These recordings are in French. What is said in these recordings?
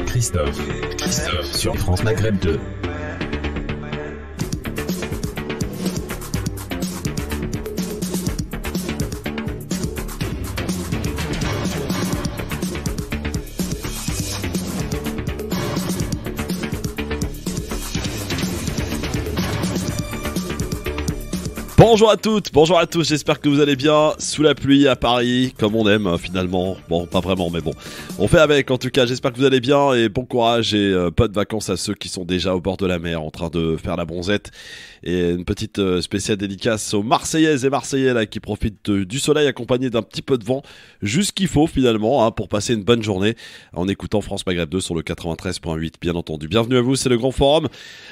Christophe sur France Maghreb 2. Bonjour à toutes, bonjour à tous, j'espère que vous allez bien, sous la pluie à Paris, comme on aime finalement, bon pas vraiment mais bon, on fait avec en tout cas, j'espère que vous allez bien et bon courage et bonnes vacances à ceux qui sont déjà au bord de la mer en train de faire la bronzette et une petite spéciale dédicace aux Marseillaises et Marseillais là, qui profitent du soleil accompagné d'un petit peu de vent, juste qu'il faut finalement pour passer une bonne journée en écoutant France Maghreb 2 sur le 93.8 bien entendu. Bienvenue à vous, c'est le Grand Forum,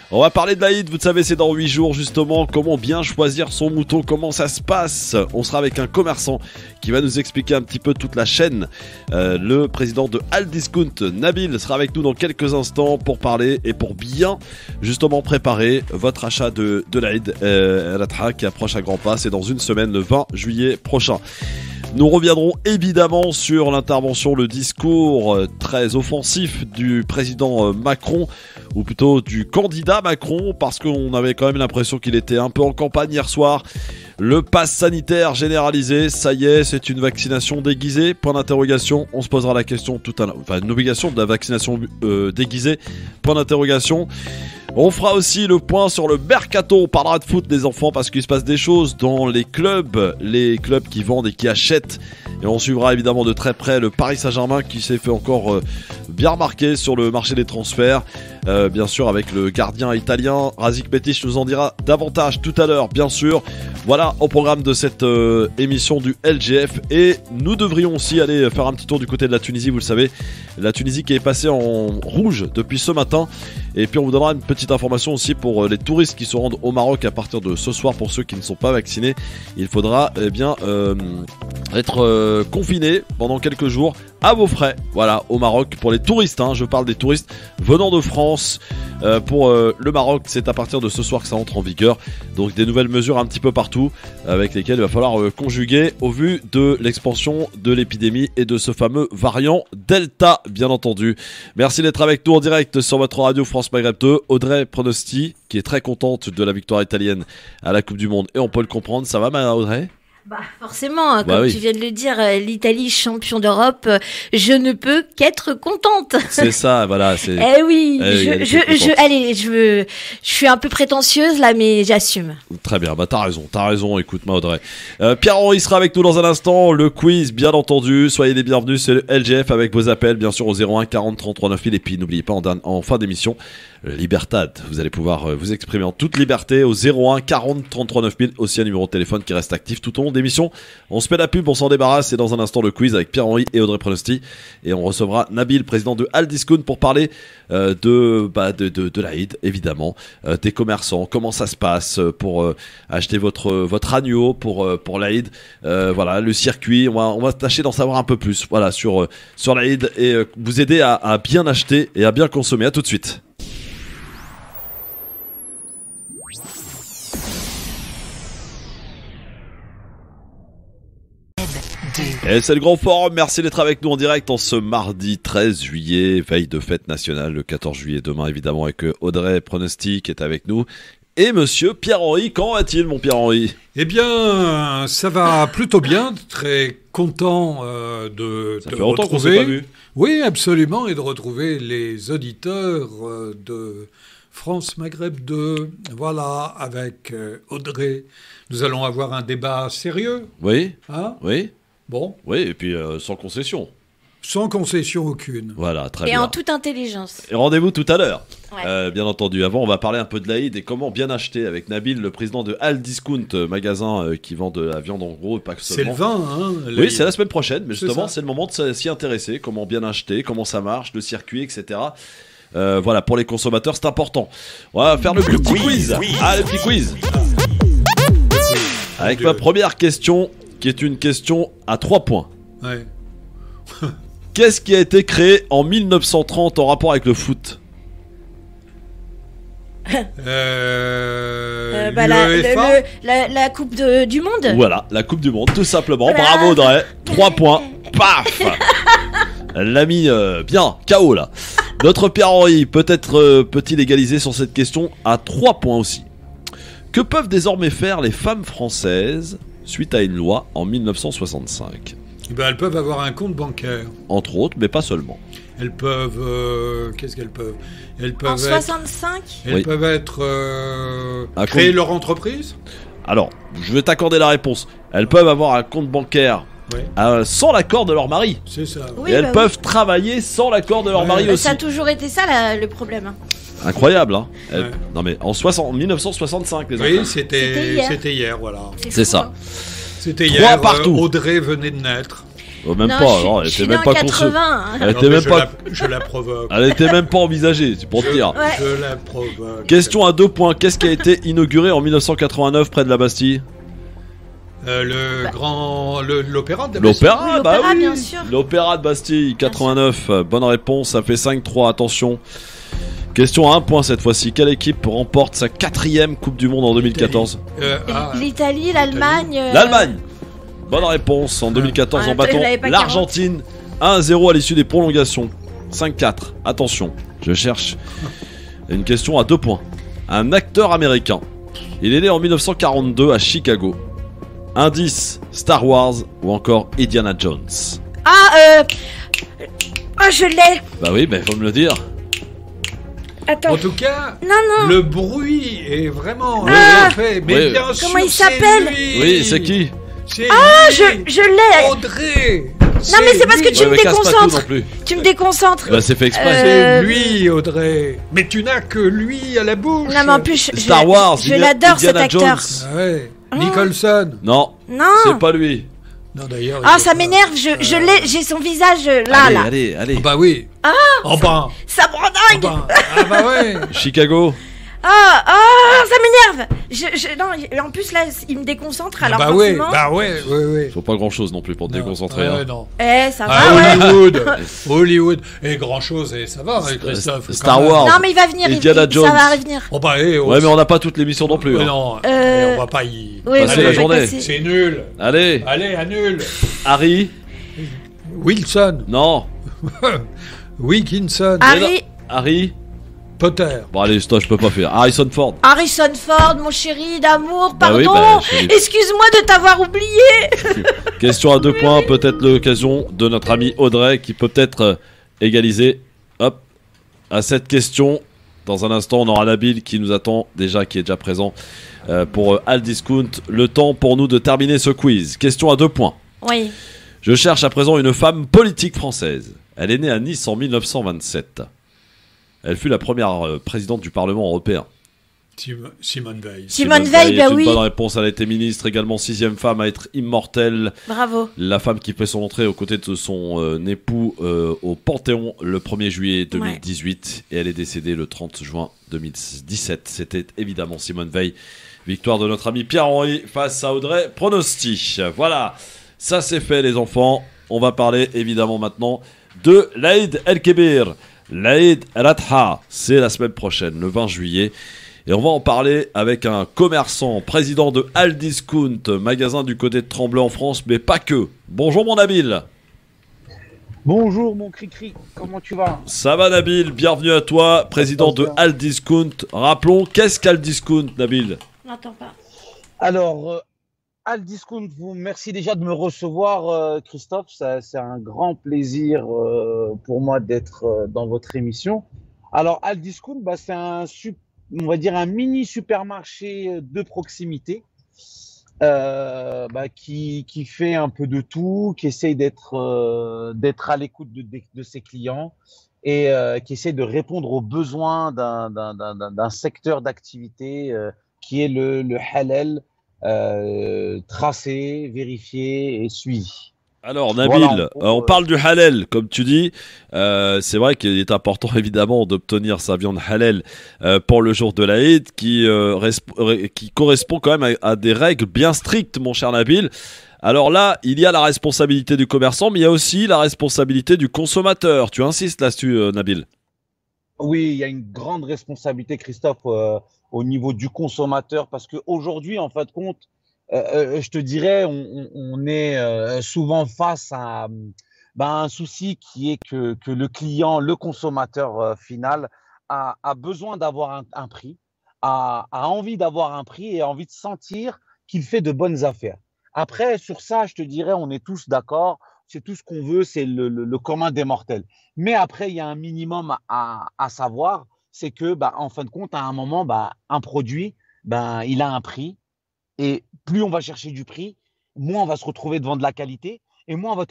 on va parler de l'Aïd, vous le savez c'est dans 8 jours justement, comment bien choisir son mouton, comment ça se passe. On sera avec un commerçant qui va nous expliquer un petit peu toute la chaîne. Le président de Aldiscount, Nabil, sera avec nous dans quelques instants pour parler et pour bien justement préparer votre achat de l'Aïd al-Adha qui approche à grands pas. C'est dans une semaine, le 20 juillet prochain. Nous reviendrons évidemment sur l'intervention, le discours très offensif du président Macron, ou plutôt du candidat Macron, parce qu'on avait quand même l'impression qu'il était un peu en campagne hier soir. Le pass sanitaire généralisé, ça y est, c'est une vaccination déguisée, point d'interrogation, on se posera la question tout à l'heure, enfin une obligation de la vaccination déguisée, point d'interrogation. On fera aussi le point sur le mercato, on parlera de foot des enfants parce qu'il se passe des choses dans les clubs qui vendent et qui achètent. Et on suivra évidemment de très près le Paris Saint-Germain qui s'est fait encore bien remarquer sur le marché des transferts. Bien sûr avec le gardien italien, Razik Petic nous en dira davantage tout à l'heure bien sûr. Voilà au programme de cette émission du LGF et nous devrions aussi aller faire un petit tour du côté de la Tunisie, vous le savez. La Tunisie qui est passée en rouge depuis ce matin. Et puis on vous donnera une petite information aussi pour les touristes qui se rendent au Maroc à partir de ce soir. Pour ceux qui ne sont pas vaccinés, il faudra être confinés pendant quelques jours à vos frais. Voilà, au Maroc pour les touristes, je parle des touristes venant de France. Pour le Maroc, c'est à partir de ce soir que ça entre en vigueur. Donc des nouvelles mesures un petit peu partout avec lesquelles il va falloir conjuguer au vu de l'expansion de l'épidémie et de ce fameux variant Delta, bien entendu. Merci d'être avec nous en direct sur votre radio France Maghreb 2. Audrey Pronosti, qui est très contente de la victoire italienne à la Coupe du Monde. Et on peut le comprendre, ça va ma Audrey ? Bah forcément, comme oui. Tu viens de le dire, l'Italie champion d'Europe, je ne peux qu'être contente. C'est ça, voilà. Eh oui, je suis un peu prétentieuse là, mais j'assume. Très bien, bah t'as raison. Écoute-moi Audrey. Pierre-Henri sera avec nous dans un instant. Le quiz, bien entendu. Soyez les bienvenus. C'est le LGF avec vos appels, bien sûr au 01 40 33 9000. Et puis n'oubliez pas en fin d'émission. Libertad, vous allez pouvoir vous exprimer en toute liberté au 01 40 33 9000, aussi un numéro de téléphone qui reste actif tout au long d'émission. On se met la pub, on s'en débarrasse et dans un instant le quiz avec Pierre-Henri et Audrey Pronosti et on recevra Nabil, président de Aldiscount, pour parler de l'Aïd évidemment, des commerçants, comment ça se passe pour acheter votre agneau pour l'Aïd, voilà le circuit, on va tâcher d'en savoir un peu plus voilà sur l'Aïd et vous aider à bien acheter et à bien consommer. À tout de suite. Et c'est le Grand Forum, merci d'être avec nous en direct en ce mardi 13 juillet, veille de fête nationale, le 14 juillet demain évidemment avec Audrey Pronosti qui est avec nous. Et monsieur Pierre-Henri, comment va-t-il mon Pierre-Henri ? Eh bien, ça va plutôt bien, très content de te retrouver. Qu'on s'est pas vu. Oui, absolument, et de retrouver les auditeurs de France Maghreb 2, voilà, avec Audrey. Nous allons avoir un débat sérieux. Oui, oui. Bon. Oui, et puis sans concession. Sans concession aucune. Voilà, très bien. Et en toute intelligence. Et rendez-vous tout à l'heure. Ouais. Bien entendu. Avant, on va parler un peu de l'Aïd et comment bien acheter avec Nabil, le président de Aldiscount, magasin qui vend de la viande en gros et pas que seulement. C'est le 20, Oui, c'est la semaine prochaine, mais justement, c'est le moment de s'y intéresser. Comment bien acheter, comment ça marche, le circuit, etc. Voilà, pour les consommateurs, c'est important. On va faire le petit quiz. Le petit quiz. Avec ma première question, qui est une question à 3 points. Ouais. Qu'est-ce qui a été créé en 1930 en rapport avec le foot ? La Coupe du Monde. Voilà, la Coupe du Monde, tout simplement. Bravo Audrey, 3 points. Paf. Elle l'a mis bien, KO là. Notre Pierre-Henri, peut-être peut-il égaliser sur cette question à 3 points aussi. Que peuvent désormais faire les femmes françaises suite à une loi en 1965 ? Ben, elles peuvent avoir un compte bancaire. Entre autres, mais pas seulement. Elles peuvent... Qu'est-ce qu'elles peuvent? Elles peuvent En être, 65 Elles Oui. peuvent être... créer leur entreprise. Alors, je vais t'accorder la réponse. Elles peuvent avoir un compte bancaire Oui, sans l'accord de leur mari. c'est ça. Oui, Et elles bah peuvent travailler sans l'accord de leur Ouais. mari oui. aussi. Ça a toujours été ça le problème. Incroyable, hein. Ouais. Non mais en 1965, les Oui, enfants. c'était hier, voilà. C'est fou, ça. hein. C'était 3 hier, partout. Audrey venait de naître. Oh, même Non, pas, je elle suis était née même en pas conçue. 80. Hein. Elle Non, était mais même pas. je la provoque. Elle était même pas envisagée, c'est pour te dire. Ouais. Je la provoque. Question à 2 points. Qu'est-ce qui a été inauguré en 1989 près de la Bastille ? L'opéra de la L'opéra, Oui, bah l'opéra, oui. bien sûr. L'opéra de Bastille, 89. Bonne réponse, ça fait 5-3. Attention. Question à 1 point cette fois-ci. Quelle équipe remporte sa 4e Coupe du Monde en 2014 ? L'Italie, l'Allemagne. L'Allemagne. Bonne réponse en 2014 Ah, en battant je l'avais pas l'Argentine 1-0 à l'issue des prolongations. 5-4. Attention, je cherche une question à 2 points. Un acteur américain. Il est né en 1942 à Chicago. Indice Star Wars ou encore Indiana Jones. Ah, oh, je l'ai. Bah oui, bah faut me le dire. Attends. En tout cas, Non. le bruit est vraiment Ah. fait. Mais Oui. bien sûr, Comment il c'est s'appelle lui. Oui, c'est qui ? C'est Ah, lui. je l'ai. Audrey. Non, mais c'est parce que tu me mais casse pas tout déconcentres. non plus. Tu me déconcentres. Bah c'est fait exprès. Euh, C'est lui, Audrey. Mais tu n'as que lui à la bouche. Non, mais en plus, Star Wars, je l'adore cet Indiana acteur. Jones. Ah ouais. Ah. Nicholson. Non, Non. c'est pas lui. Non, d'ailleurs. Ah, il ça est pas- m'énerve. Je l'ai. J'ai son visage là, allez, là. allez, allez. Bah oui. Ah. Oh bah. Ça me rend Oh dingue. bah. Ah bah ouais. Chicago. Ça m'énerve. Non, en plus là, il me déconcentre. Alors Bah ouais. forcément. Bah ouais. Ouais ouais. Faut pas grand chose non plus pour te Non, déconcentrer. ouais, hein. non. Ça va. Ah, Ouais. Hollywood. Hollywood. Et grand chose, et ça va, hein, Christophe. Star quand même. Wars. Non, mais il va venir. Indiana Ça Jones. va revenir. Oh bah, Ouais, mais on n'a pas toute l'émission non plus. Ouais, hein. non, Euh, on va pas y. Oui, Passer oui, la on va journée. passer. C'est nul. Allez, Allez, annule. Harry. Wilson. Non, Wilkinson. Harry. Potter. Bon allez, stop, je peux pas faire. Harrison Ford. Harrison Ford, mon chéri d'amour, Bah pardon. oui, bah, je l'ai- Excuse-moi de t'avoir oublié. Question à 2 points, peut-être l'occasion de notre ami Audrey qui peut peut-être égaliser. Hop, à cette question. Dans un instant, on aura Nabil qui nous attend déjà, qui est déjà présent pour Al Discount. Le temps pour nous de terminer ce quiz. Question à 2 points. Oui. Je cherche à présent une femme politique française. Elle est née à Nice en 1927. Elle fut la première présidente du Parlement européen. Simone Veil. Simone Veil, est bah une oui. bonne réponse. Elle a été ministre, également 6e femme à être immortelle. Bravo. La femme qui fait son entrée aux côtés de son époux au Panthéon le 1er juillet 2018. Et elle est décédée le 30 juin 2017. C'était évidemment Simone Veil. Victoire de notre ami Pierre-Henri face à Audrey Pronosti. Voilà, ça c'est fait les enfants. On va parler évidemment maintenant de l'Aïd El-Kébir. L'Aïd El-Adha, c'est la semaine prochaine, le 20 juillet. Et on va en parler avec un commerçant, président de Al Discount, magasin du côté de Tremblay en France, mais pas que. Bonjour mon Nabil. Bonjour mon Cricri, comment tu vas? Ça va Nabil, bienvenue à toi, président de Al Discount. Rappelons, qu'est-ce qu'Al Discount, Nabil? Je n'entends pas. Alors, Al Discount, merci déjà de me recevoir, Christophe. C'est un grand plaisir pour moi d'être dans votre émission. Alors, Al Discount, c'est on va dire un mini supermarché de proximité qui fait un peu de tout, qui essaye d'être à l'écoute de ses clients et qui essaie de répondre aux besoins d'un secteur d'activité qui est le halal, tracé, vérifié et suivi. Alors Nabil, Voilà, on parle du halal, comme tu dis. C'est vrai qu'il est important évidemment d'obtenir sa viande halal pour le jour de l'Aïd, qui correspond quand même à des règles bien strictes, mon cher Nabil. Alors là, il y a la responsabilité du commerçant, mais il y a aussi la responsabilité du consommateur. Tu insistes là-dessus, Nabil? Oui, il y a une grande responsabilité, Christophe, au niveau du consommateur, parce qu'aujourd'hui, en fin de compte, je te dirais, on est souvent face à ben, un souci qui est que le client, le consommateur final, a besoin d'avoir un prix, a envie d'avoir un prix et a envie de sentir qu'il fait de bonnes affaires. Après, sur ça, je te dirais, on est tous d'accord, c'est tout ce qu'on veut, c'est le commun des mortels. Mais après, il y a un minimum à savoir, c'est que, bah, en fin de compte, à un moment, bah, un produit, ben, il a un prix. Et plus on va chercher du prix, moins on va se retrouver devant de la qualité et moins on va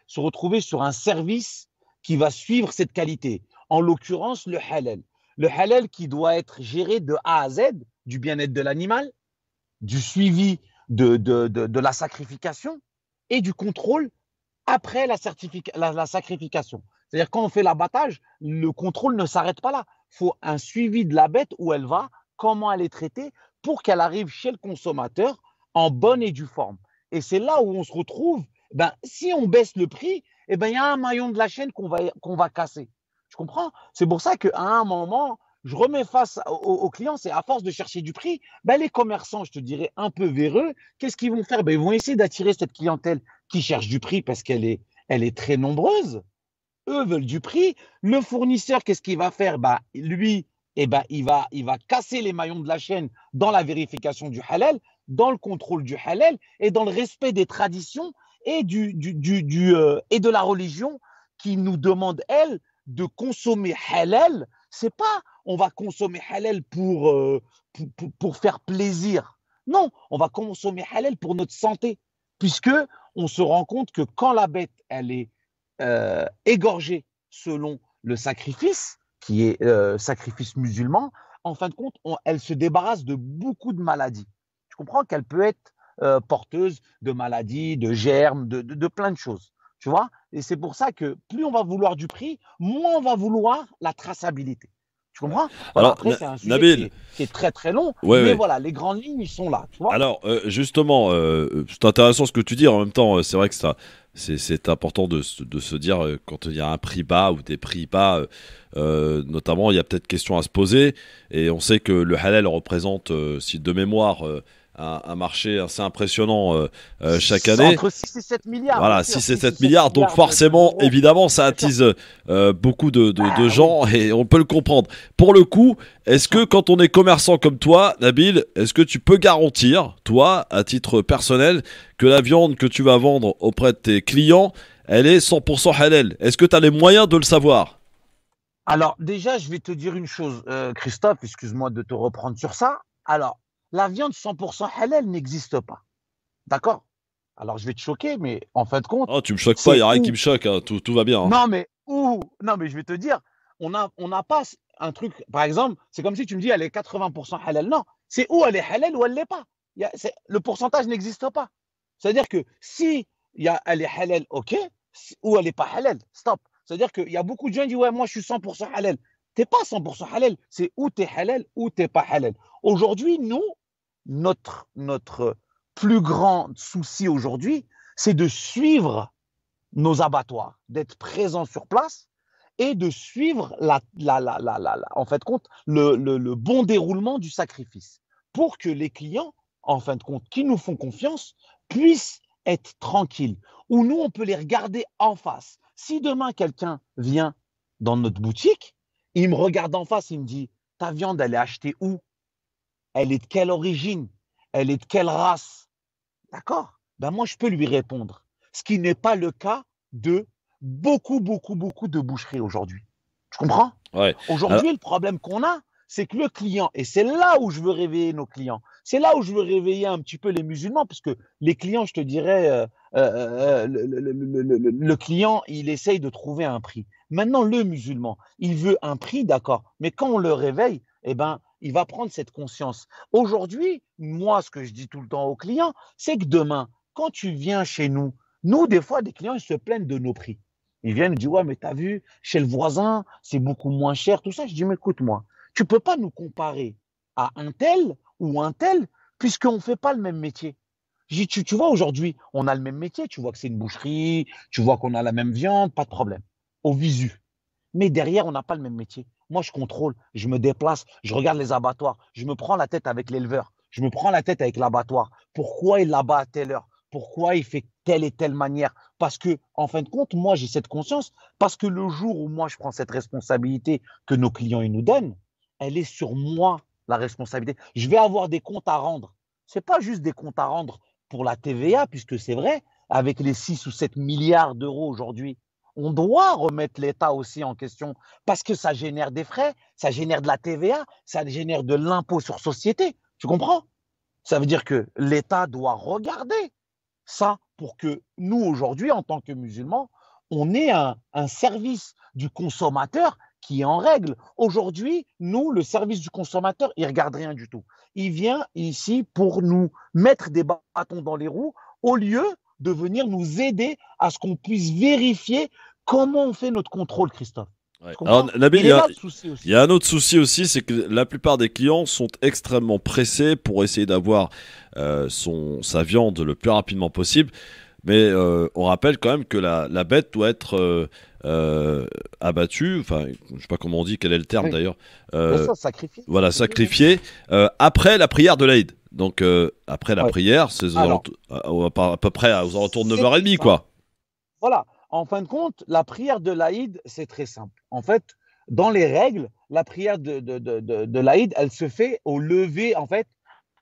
se retrouver sur un service qui va suivre cette qualité. En l'occurrence, le halal. Le halal qui doit être géré de A à Z, du bien-être de l'animal, du suivi de la sacrification et du contrôle après la sacrification. C'est-à-dire quand on fait l'abattage, le contrôle ne s'arrête pas là. Il faut un suivi de la bête, où elle va, comment elle est traitée, pour qu'elle arrive chez le consommateur en bonne et due forme. Et c'est là où on se retrouve, ben, si on baisse le prix, eh ben, il y a un maillon de la chaîne qu'on va casser. Tu comprends? C'est pour ça qu'à un moment, je remets face aux clients, c'est à force de chercher du prix, ben, les commerçants, je te dirais, un peu véreux, qu'est-ce qu'ils vont faire? Ben, ils vont essayer d'attirer cette clientèle qui cherche du prix parce elle est très nombreuse. Eux veulent du prix. Le fournisseur, qu'est-ce qu'il va faire? Bah, lui, il va casser les maillons de la chaîne dans la vérification du halal, dans le contrôle du halal et dans le respect des traditions et, et de la religion qui nous demande, elle, de consommer halal. C'est pas on va consommer halal pour faire plaisir. Non, on va consommer halal pour notre santé, puisque on se rend compte que quand la bête, elle est égorgée selon le sacrifice, qui est sacrifice musulman, en fin de compte, elle se débarrasse de beaucoup de maladies. Tu comprends qu'elle peut être porteuse de maladies, de germes, de plein de choses. Tu vois? Et c'est pour ça que plus on va vouloir du prix, moins on va vouloir la traçabilité. Tu comprends? Voilà, Alors, après, c'est un sujet Nabil, qui est très très long, ouais, mais ouais. voilà, les grandes lignes, ils sont là. Tu vois? Alors, justement, c'est intéressant ce que tu dis. En même temps, c'est vrai que ça, c'est important de se dire quand il y a un prix bas ou des prix bas, notamment, il y a peut-être question à se poser. Et on sait que le halal représente, si de mémoire, un marché assez impressionnant chaque C'est année. entre 6 et 7 milliards. Voilà, Bien sûr, 6 et 6 7 milliards. Donc forcément, d'euros. évidemment, ça Bien sûr. attise beaucoup de Ah, gens et on peut le comprendre. Pour le coup, est-ce que quand on est commerçant comme toi, Nabil, est-ce que tu peux garantir, toi, à titre personnel, que la viande que tu vas vendre auprès de tes clients, elle est 100% halal? Est-ce que tu as les moyens de le savoir? Alors, déjà, je vais te dire une chose, Christophe, excuse-moi de te reprendre sur ça. Alors, la viande 100% halal n'existe pas. D'accord? Alors, je vais te choquer, mais en fin de compte, Oh, tu me choques pas, il c'est n'y a rien qui où? me choque, hein, tout va bien. Hein. Non, mais je vais te dire, on n'a pas un truc, par exemple, c'est comme si tu me dis, elle est 80% halal. Non, c'est où elle est halal ou elle l'est pas. Le pourcentage n'existe pas. C'est-à-dire que si elle est halal, ok, ou elle n'est pas halal, stop. C'est-à-dire qu'il y a beaucoup de gens qui disent, ouais, moi je suis 100% halal. T'es pas 100% halal, c'est où tu es halal ou tu n'es pas halal. Aujourd'hui, nous, notre plus grand souci aujourd'hui, c'est de suivre nos abattoirs, d'être présents sur place et de suivre en fait compte, le bon déroulement du sacrifice pour que les clients, en fin de compte, qui nous font confiance, puissent être tranquilles. Ou nous, on peut les regarder en face. Si demain, quelqu'un vient dans notre boutique, il me regarde en face, il me dit, ta viande, elle est achetée où? Elle est de quelle origine? Elle est de quelle race? D'accord? Ben moi, je peux lui répondre. Ce qui n'est pas le cas de beaucoup de boucheries aujourd'hui. Tu comprends? Ouais. Alors, Aujourd'hui, le problème qu'on a, c'est que le client, et c'est là où je veux réveiller nos clients, c'est là où je veux réveiller un petit peu les musulmans, parce que les clients, je te dirais, le client, il essaye de trouver un prix. Maintenant, le musulman, il veut un prix, d'accord, mais quand on le réveille, eh ben, il va prendre cette conscience. Aujourd'hui, moi, ce que je dis tout le temps aux clients, c'est que demain, quand tu viens chez nous, nous, des fois, des clients, ils se plaignent de nos prix. Ils viennent, ils disent, ouais, mais t'as vu, chez le voisin, c'est beaucoup moins cher, tout ça. Je dis, mais écoute-moi, tu peux pas nous comparer à un tel ou un tel, puisqu'on ne fait pas le même métier. Je dis, tu vois, aujourd'hui, on a le même métier, tu vois que c'est une boucherie, tu vois qu'on a la même viande, pas de problème, au visu. Mais derrière, on n'a pas le même métier. Moi, je contrôle, je me déplace, je regarde les abattoirs, je me prends la tête avec l'éleveur, je me prends la tête avec l'abattoir. Pourquoi il l'abat à telle heure? pourquoi il fait telle et telle manière. Parce que, en fin de compte, moi, j'ai cette conscience, parce que le jour où moi, je prends cette responsabilité que nos clients ils nous donnent, elle est sur moi, la responsabilité. Je vais avoir des comptes à rendre. Ce n'est pas juste des comptes à rendre pour la TVA, puisque c'est vrai, avec les 6 ou 7 milliards d'euros aujourd'hui, on doit remettre l'État aussi en question, parce que ça génère des frais, ça génère de la TVA, ça génère de l'impôt sur société. Tu comprends? Ça veut dire que l'État doit regarder ça pour que nous, aujourd'hui, en tant que musulmans, on ait un service du consommateur qui est en règle. Aujourd'hui, nous, le service du consommateur, il ne regarde rien du tout. Il vient ici pour nous mettre des bâtons dans les roues au lieu de venir nous aider à ce qu'on puisse vérifier comment on fait notre contrôle, Christophe. Ouais. Alors, Nabil, il y a un autre souci aussi, c'est que la plupart des clients sont extrêmement pressés pour essayer d'avoir sa viande le plus rapidement possible. Mais on rappelle quand même que la bête doit être abattue, enfin, je sais pas comment on dit, quel est le terme d'ailleurs. Sacrifié. Voilà, sacrifié après la prière de l'Aïd. Donc après la prière, c'est à peu près aux alentours de 9h30, quoi. Voilà. En fin de compte, la prière de l'Aïd, c'est très simple. En fait, dans les règles, la prière de l'Aïd, elle se fait au lever, en fait,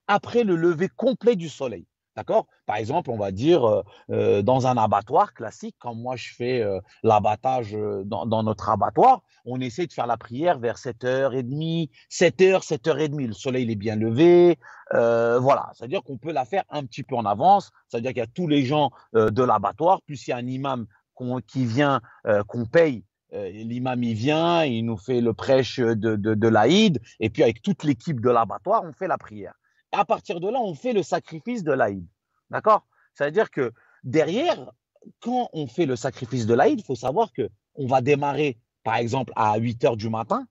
après le lever complet du soleil. D'accord? Par exemple, on va dire dans un abattoir classique, quand moi je fais l'abattage dans notre abattoir, on essaie de faire la prière vers 7h30, 7h, 7h30. Le soleil il est bien levé. Voilà, c'est-à-dire qu'on peut la faire un petit peu en avance. C'est-à-dire qu'il y a tous les gens de l'abattoir, plus il y a un imam qui vient, qu'on paye. L'imam il vient, il nous fait le prêche de l'Aïd, et puis avec toute l'équipe de l'abattoir, on fait la prière. À partir de là, on fait le sacrifice de l'Aïd. D'accord? C'est-à-dire que derrière, quand on fait le sacrifice de l'Aïd, il faut savoir qu'on va démarrer, par exemple, à 8h du matin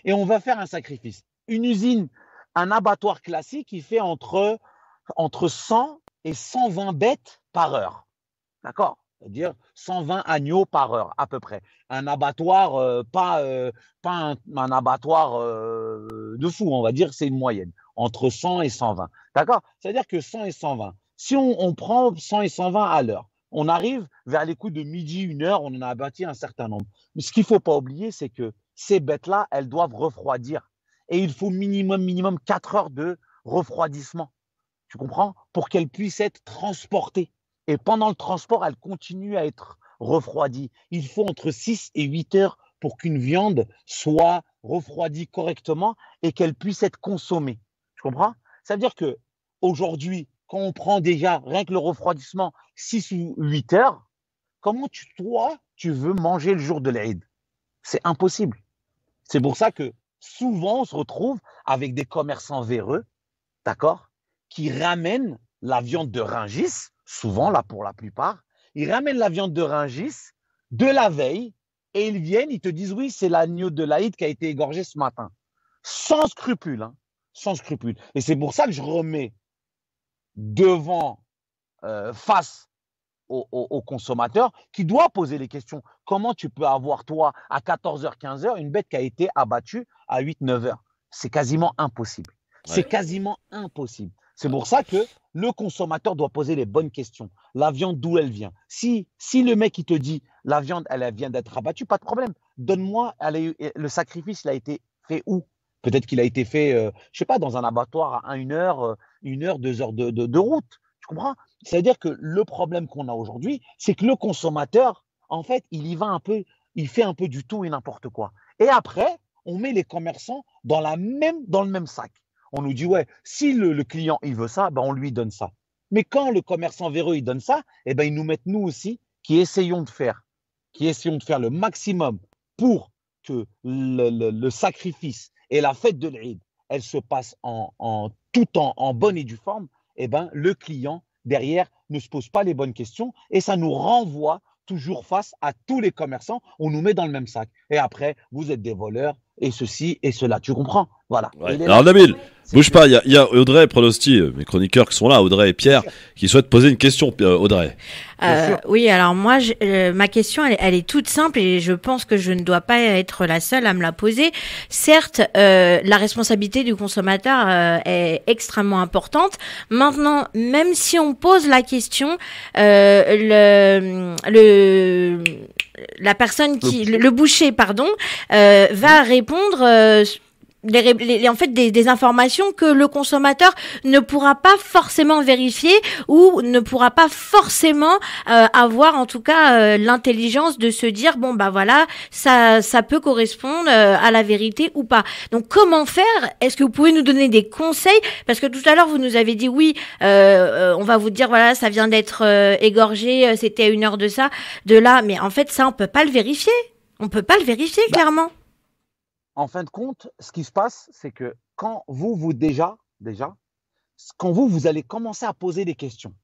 et on va faire un sacrifice. Une usine, un abattoir classique, il fait entre 100 et 120 bêtes par heure. D'accord? C'est-à-dire 120 agneaux par heure, à peu près. Un abattoir, pas un abattoir de fou, on va dire, c'est une moyenne, entre 100 et 120. D'accord? C'est-à-dire que 100 et 120, si on prend 100 et 120 à l'heure, on arrive vers les coups de midi, 1h, on en a abattu un certain nombre. Mais ce qu'il ne faut pas oublier, c'est que ces bêtes-là, elles doivent refroidir. Et il faut minimum 4 heures de refroidissement. Tu comprends? Pour qu'elles puissent être transportées. Et pendant le transport, elle continue à être refroidie. Il faut entre 6 et 8 heures pour qu'une viande soit refroidie correctement et qu'elle puisse être consommée. Tu comprends? Ça veut dire qu'aujourd'hui, quand on prend déjà rien que le refroidissement 6 ou 8 heures, comment toi, tu veux manger le jour de l'Aïd? C'est impossible. C'est pour ça que souvent, on se retrouve avec des commerçants véreux, d'accord, qui ramènent la viande de Rungis, souvent là pour la plupart, ils ramènent la viande de Rungis de la veille et ils viennent, ils te disent oui, c'est l'agneau de l'Aïd qui a été égorgé ce matin. Sans scrupule, hein, sans scrupule. Et c'est pour ça que je remets face au consommateur qui doit poser les questions. Comment tu peux avoir, toi, à 14h, 15h, une bête qui a été abattue à 8, 9h? C'est quasiment impossible. Ouais. C'est quasiment impossible. C'est pour ça que le consommateur doit poser les bonnes questions. La viande, d'où elle vient? Si le mec il te dit la viande, elle vient d'être abattue, pas de problème. Donne-moi, le sacrifice, il a été fait où? Peut-être qu'il a été fait, je ne sais pas, dans un abattoir à 1 heure, 2 heures de route. Tu comprends? C'est-à-dire que le problème qu'on a aujourd'hui, c'est que le consommateur, en fait, il fait un peu du tout et n'importe quoi. Et après, on met les commerçants dans le même sac. On nous dit, ouais, si le client il veut ça, ben on lui donne ça. Mais quand le commerçant véreux il donne ça, eh ben ils nous mettent nous aussi qui essayons de faire le maximum pour que le sacrifice et la fête de l'Aïd, elle se passe tout en bonne et due forme. Eh ben le client derrière ne se pose pas les bonnes questions et ça nous renvoie toujours face à tous les commerçants. On nous met dans le même sac. Et après, vous êtes des voleurs. et ceci et cela. Tu comprends? Voilà. Ouais. Alors Nabil, bouge pas, il y a Audrey et Pronosti, mes chroniqueurs qui sont là, Audrey et Pierre, qui souhaitent poser une question. Audrey. Oui, alors moi, ma question, elle est toute simple et je pense que je ne dois pas être la seule à me la poser. Certes, la responsabilité du consommateur est extrêmement importante. Maintenant, même si on pose la question, la personne le boucher, pardon, va répondre en fait des informations que le consommateur ne pourra pas forcément vérifier ou ne pourra pas forcément avoir en tout cas l'intelligence de se dire bon bah voilà ça peut correspondre à la vérité ou pas. Donc comment faire? Est-ce que vous pouvez nous donner des conseils? Parce que tout à l'heure vous nous avez dit oui on va vous dire voilà ça vient d'être égorgé, c'était 1 heure de là, mais en fait ça on peut pas le vérifier. On peut pas le vérifier clairement. En fin de compte, ce qui se passe, c'est que quand quand vous allez commencer à poser des questions,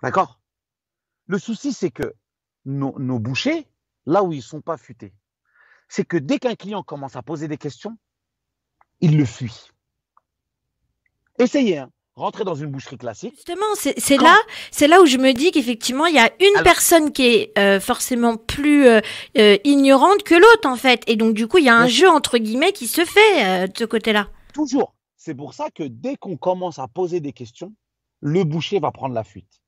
d'accord? Le souci, c'est que nos bouchers, là où ils ne sont pas futés, c'est que dès qu'un client commence à poser des questions, il le fuit. Essayez, hein. Rentrer dans une boucherie classique. Justement, c'est là où je me dis qu'effectivement, il y a une personne qui est forcément plus ignorante que l'autre, en fait. Et donc, du coup, il y a un jeu, entre guillemets, qui se fait de ce côté-là. Toujours. C'est pour ça que dès qu'on commence à poser des questions, le boucher va prendre la fuite.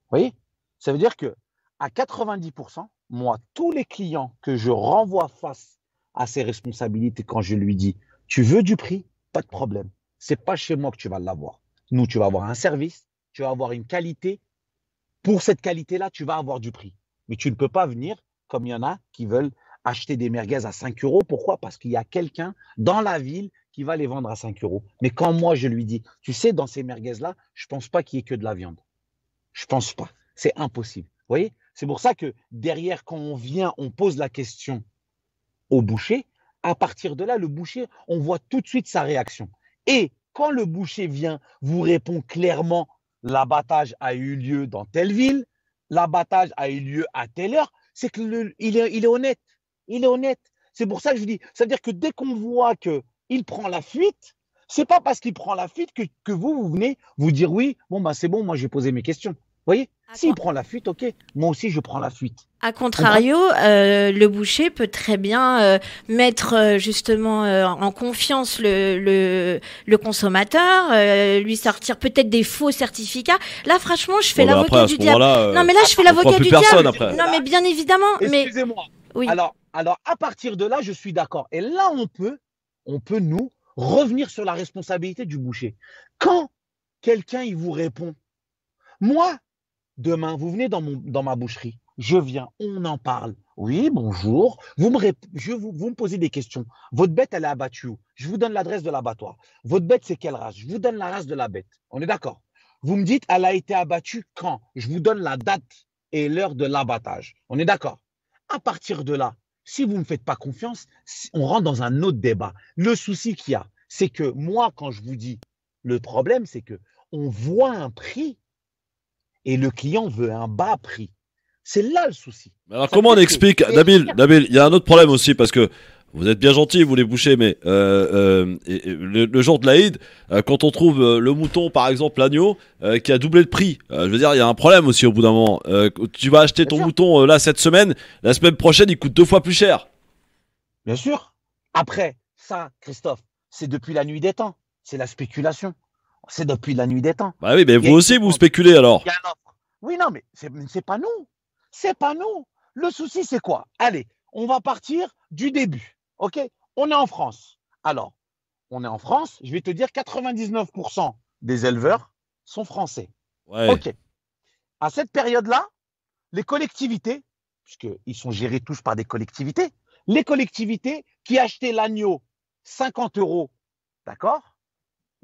Vous voyez? Ça veut dire que à 90%, moi, tous les clients que je renvoie face à ses responsabilités quand je lui dis « Tu veux du prix? Pas de problème. C'est pas chez moi que tu vas l'avoir. Nous, tu vas avoir un service, tu vas avoir une qualité. Pour cette qualité-là, tu vas avoir du prix. Mais tu ne peux pas venir comme il y en a qui veulent acheter des merguez à 5 euros. Pourquoi? Parce qu'il y a quelqu'un dans la ville qui va les vendre à 5 euros. Mais quand moi, je lui dis, tu sais, dans ces merguez-là, je ne pense pas qu'il y ait que de la viande. Je ne pense pas. C'est impossible. Vous voyez? C'est pour ça que derrière, quand on vient, on pose la question au boucher. À partir de là, le boucher, on voit tout de suite sa réaction. Et quand le boucher vient, vous répond clairement, l'abattage a eu lieu dans telle ville, l'abattage a eu lieu à telle heure, c'est qu'il est honnête. Il est honnête. C'est pour ça que je dis, ça veut dire que dès qu'on voit qu'il prend la fuite, c'est pas parce qu'il prend la fuite que vous venez vous dire oui, bon bah c'est bon, moi j'ai posé mes questions. Vous voyez? S'il prend la fuite, ok, moi aussi je prends la fuite. A contrario, le boucher peut très bien mettre justement en confiance le consommateur, lui sortir peut-être des faux certificats. Là, franchement, je fais l'avocat du diable. Non, mais là, je fais l'avocat du diable. Non, mais bien évidemment. Excusez-moi. Oui. Alors, à partir de là, je suis d'accord. Et là, on peut nous revenir sur la responsabilité du boucher. Quand quelqu'un il vous répond, moi, demain, vous venez dans ma boucherie. Je viens, on en parle. Oui, bonjour. Vous me posez des questions. Votre bête, elle est abattue où? Je vous donne l'adresse de l'abattoir. Votre bête, c'est quelle race? Je vous donne la race de la bête. On est d'accord? Vous me dites, elle a été abattue quand? Je vous donne la date et l'heure de l'abattage. On est d'accord? À partir de là, si vous ne me faites pas confiance, on rentre dans un autre débat. Le souci qu'il y a, c'est que moi, quand je vous dis, le problème, c'est que on voit un prix et le client veut un bas prix. C'est là le souci. Alors comment on explique, Nabil, il y a un autre problème aussi parce que vous êtes bien gentils, vous les bouchers, mais le jour de l'Aïd, quand on trouve le mouton, par exemple l'agneau, qui a doublé le prix, je veux dire, il y a un problème aussi au bout d'un moment. Tu vas acheter ton mouton là cette semaine, la semaine prochaine, il coûte 2 fois plus cher. Bien sûr. Après, ça, Christophe, c'est depuis la nuit des temps. C'est la spéculation. C'est depuis la nuit des temps. Bah oui, mais vous aussi, vous spéculez alors. Oui, non, mais c'est pas nous. C'est pas nous. Le souci, c'est quoi? Allez, on va partir du début. OK? On est en France. Alors, on est en France. Je vais te dire 99% des éleveurs sont français. Ouais. OK. À cette période-là, les collectivités, puisqu'ils sont gérés tous par des collectivités, les collectivités qui achetaient l'agneau 50 euros, d'accord?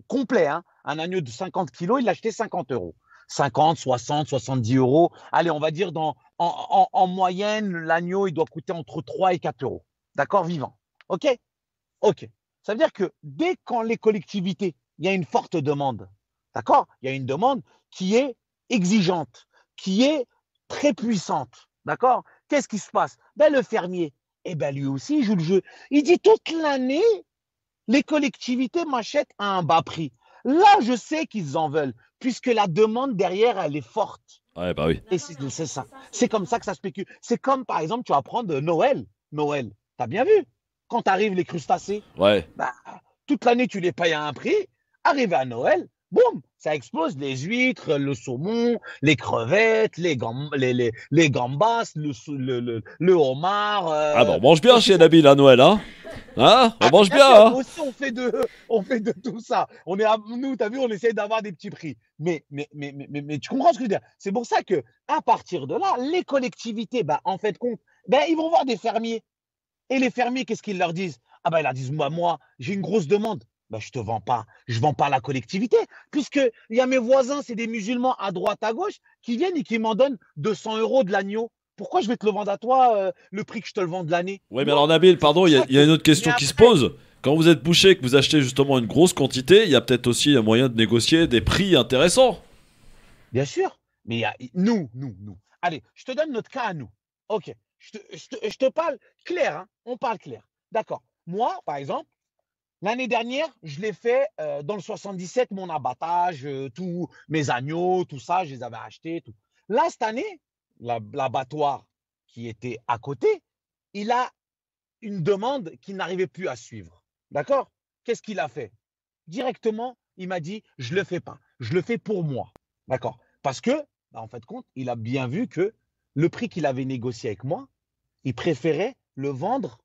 Complet, hein? Un agneau de 50 kilos, il l'achetait 50 euros. 50, 60, 70 euros. Allez, on va dire en moyenne, l'agneau, il doit coûter entre 3 et 4 euros. D'accord, vivant. OK? OK. Ça veut dire que dès quand les collectivités, il y a une forte demande. D'accord? Il y a une demande qui est exigeante, qui est très puissante. D'accord? Qu'est-ce qui se passe? Ben, le fermier, Eh ben lui aussi, il joue le jeu. Il dit toute l'année, les collectivités m'achètent à un bas prix. Là, je sais qu'ils en veulent, puisque la demande derrière, elle est forte. Ouais, bah oui. Et c'est ça. C'est comme ça que ça spécule. C'est comme, par exemple, tu vas prendre Noël. Noël, t'as bien vu? Quand arrivent les crustacés, Ouais. bah, toute l'année, tu les payes à un prix. Arrivé à Noël, boum, ça explose. Les huîtres, le saumon, les crevettes, les gambas, le homard. Ah bah on mange bien chez Nabil à Noël, hein? Hein? On mange bien, sûr, hein? nous aussi, on fait de tout ça. Nous, t'as vu, on essaie d'avoir des petits prix. Mais tu comprends ce que je veux dire? C'est pour ça que, à partir de là, les collectivités, bah, en fait, compte, ben, ils vont voir des fermiers. Et les fermiers, qu'est-ce qu'ils leur disent? Ah ben, ils leur disent, moi, j'ai une grosse demande. Ben, je te vends pas. Je vends pas à la collectivité. Puisque il y a mes voisins, c'est des musulmans à droite, à gauche, qui viennent et qui m'en donnent 200 € de l'agneau. Pourquoi je vais te le vendre à toi, le prix que je te le vends de l'année? Ouais, mais alors Nabil, pardon, il y a une autre question qui se pose. Quand vous êtes boucher et que vous achetez justement une grosse quantité, il y a peut-être aussi un moyen de négocier des prix intéressants. Bien sûr. Mais il y a, nous. Allez, je te donne notre cas à nous. Ok. Je te parle clair, hein. On parle clair. D'accord. Moi, par exemple, l'année dernière, je l'ai fait dans le 77, mon abattage, tous mes agneaux, tout ça, je les avais achetés. Tout. Là, cette année, l'abattoir qui était à côté, il a une demande qu'il n'arrivait plus à suivre. D'accord? Qu'est-ce qu'il a fait? Directement, il m'a dit, je ne le fais pas. Je le fais pour moi. D'accord? Parce que, bah, en fait, compte, il a bien vu que le prix qu'il avait négocié avec moi, il préférait le vendre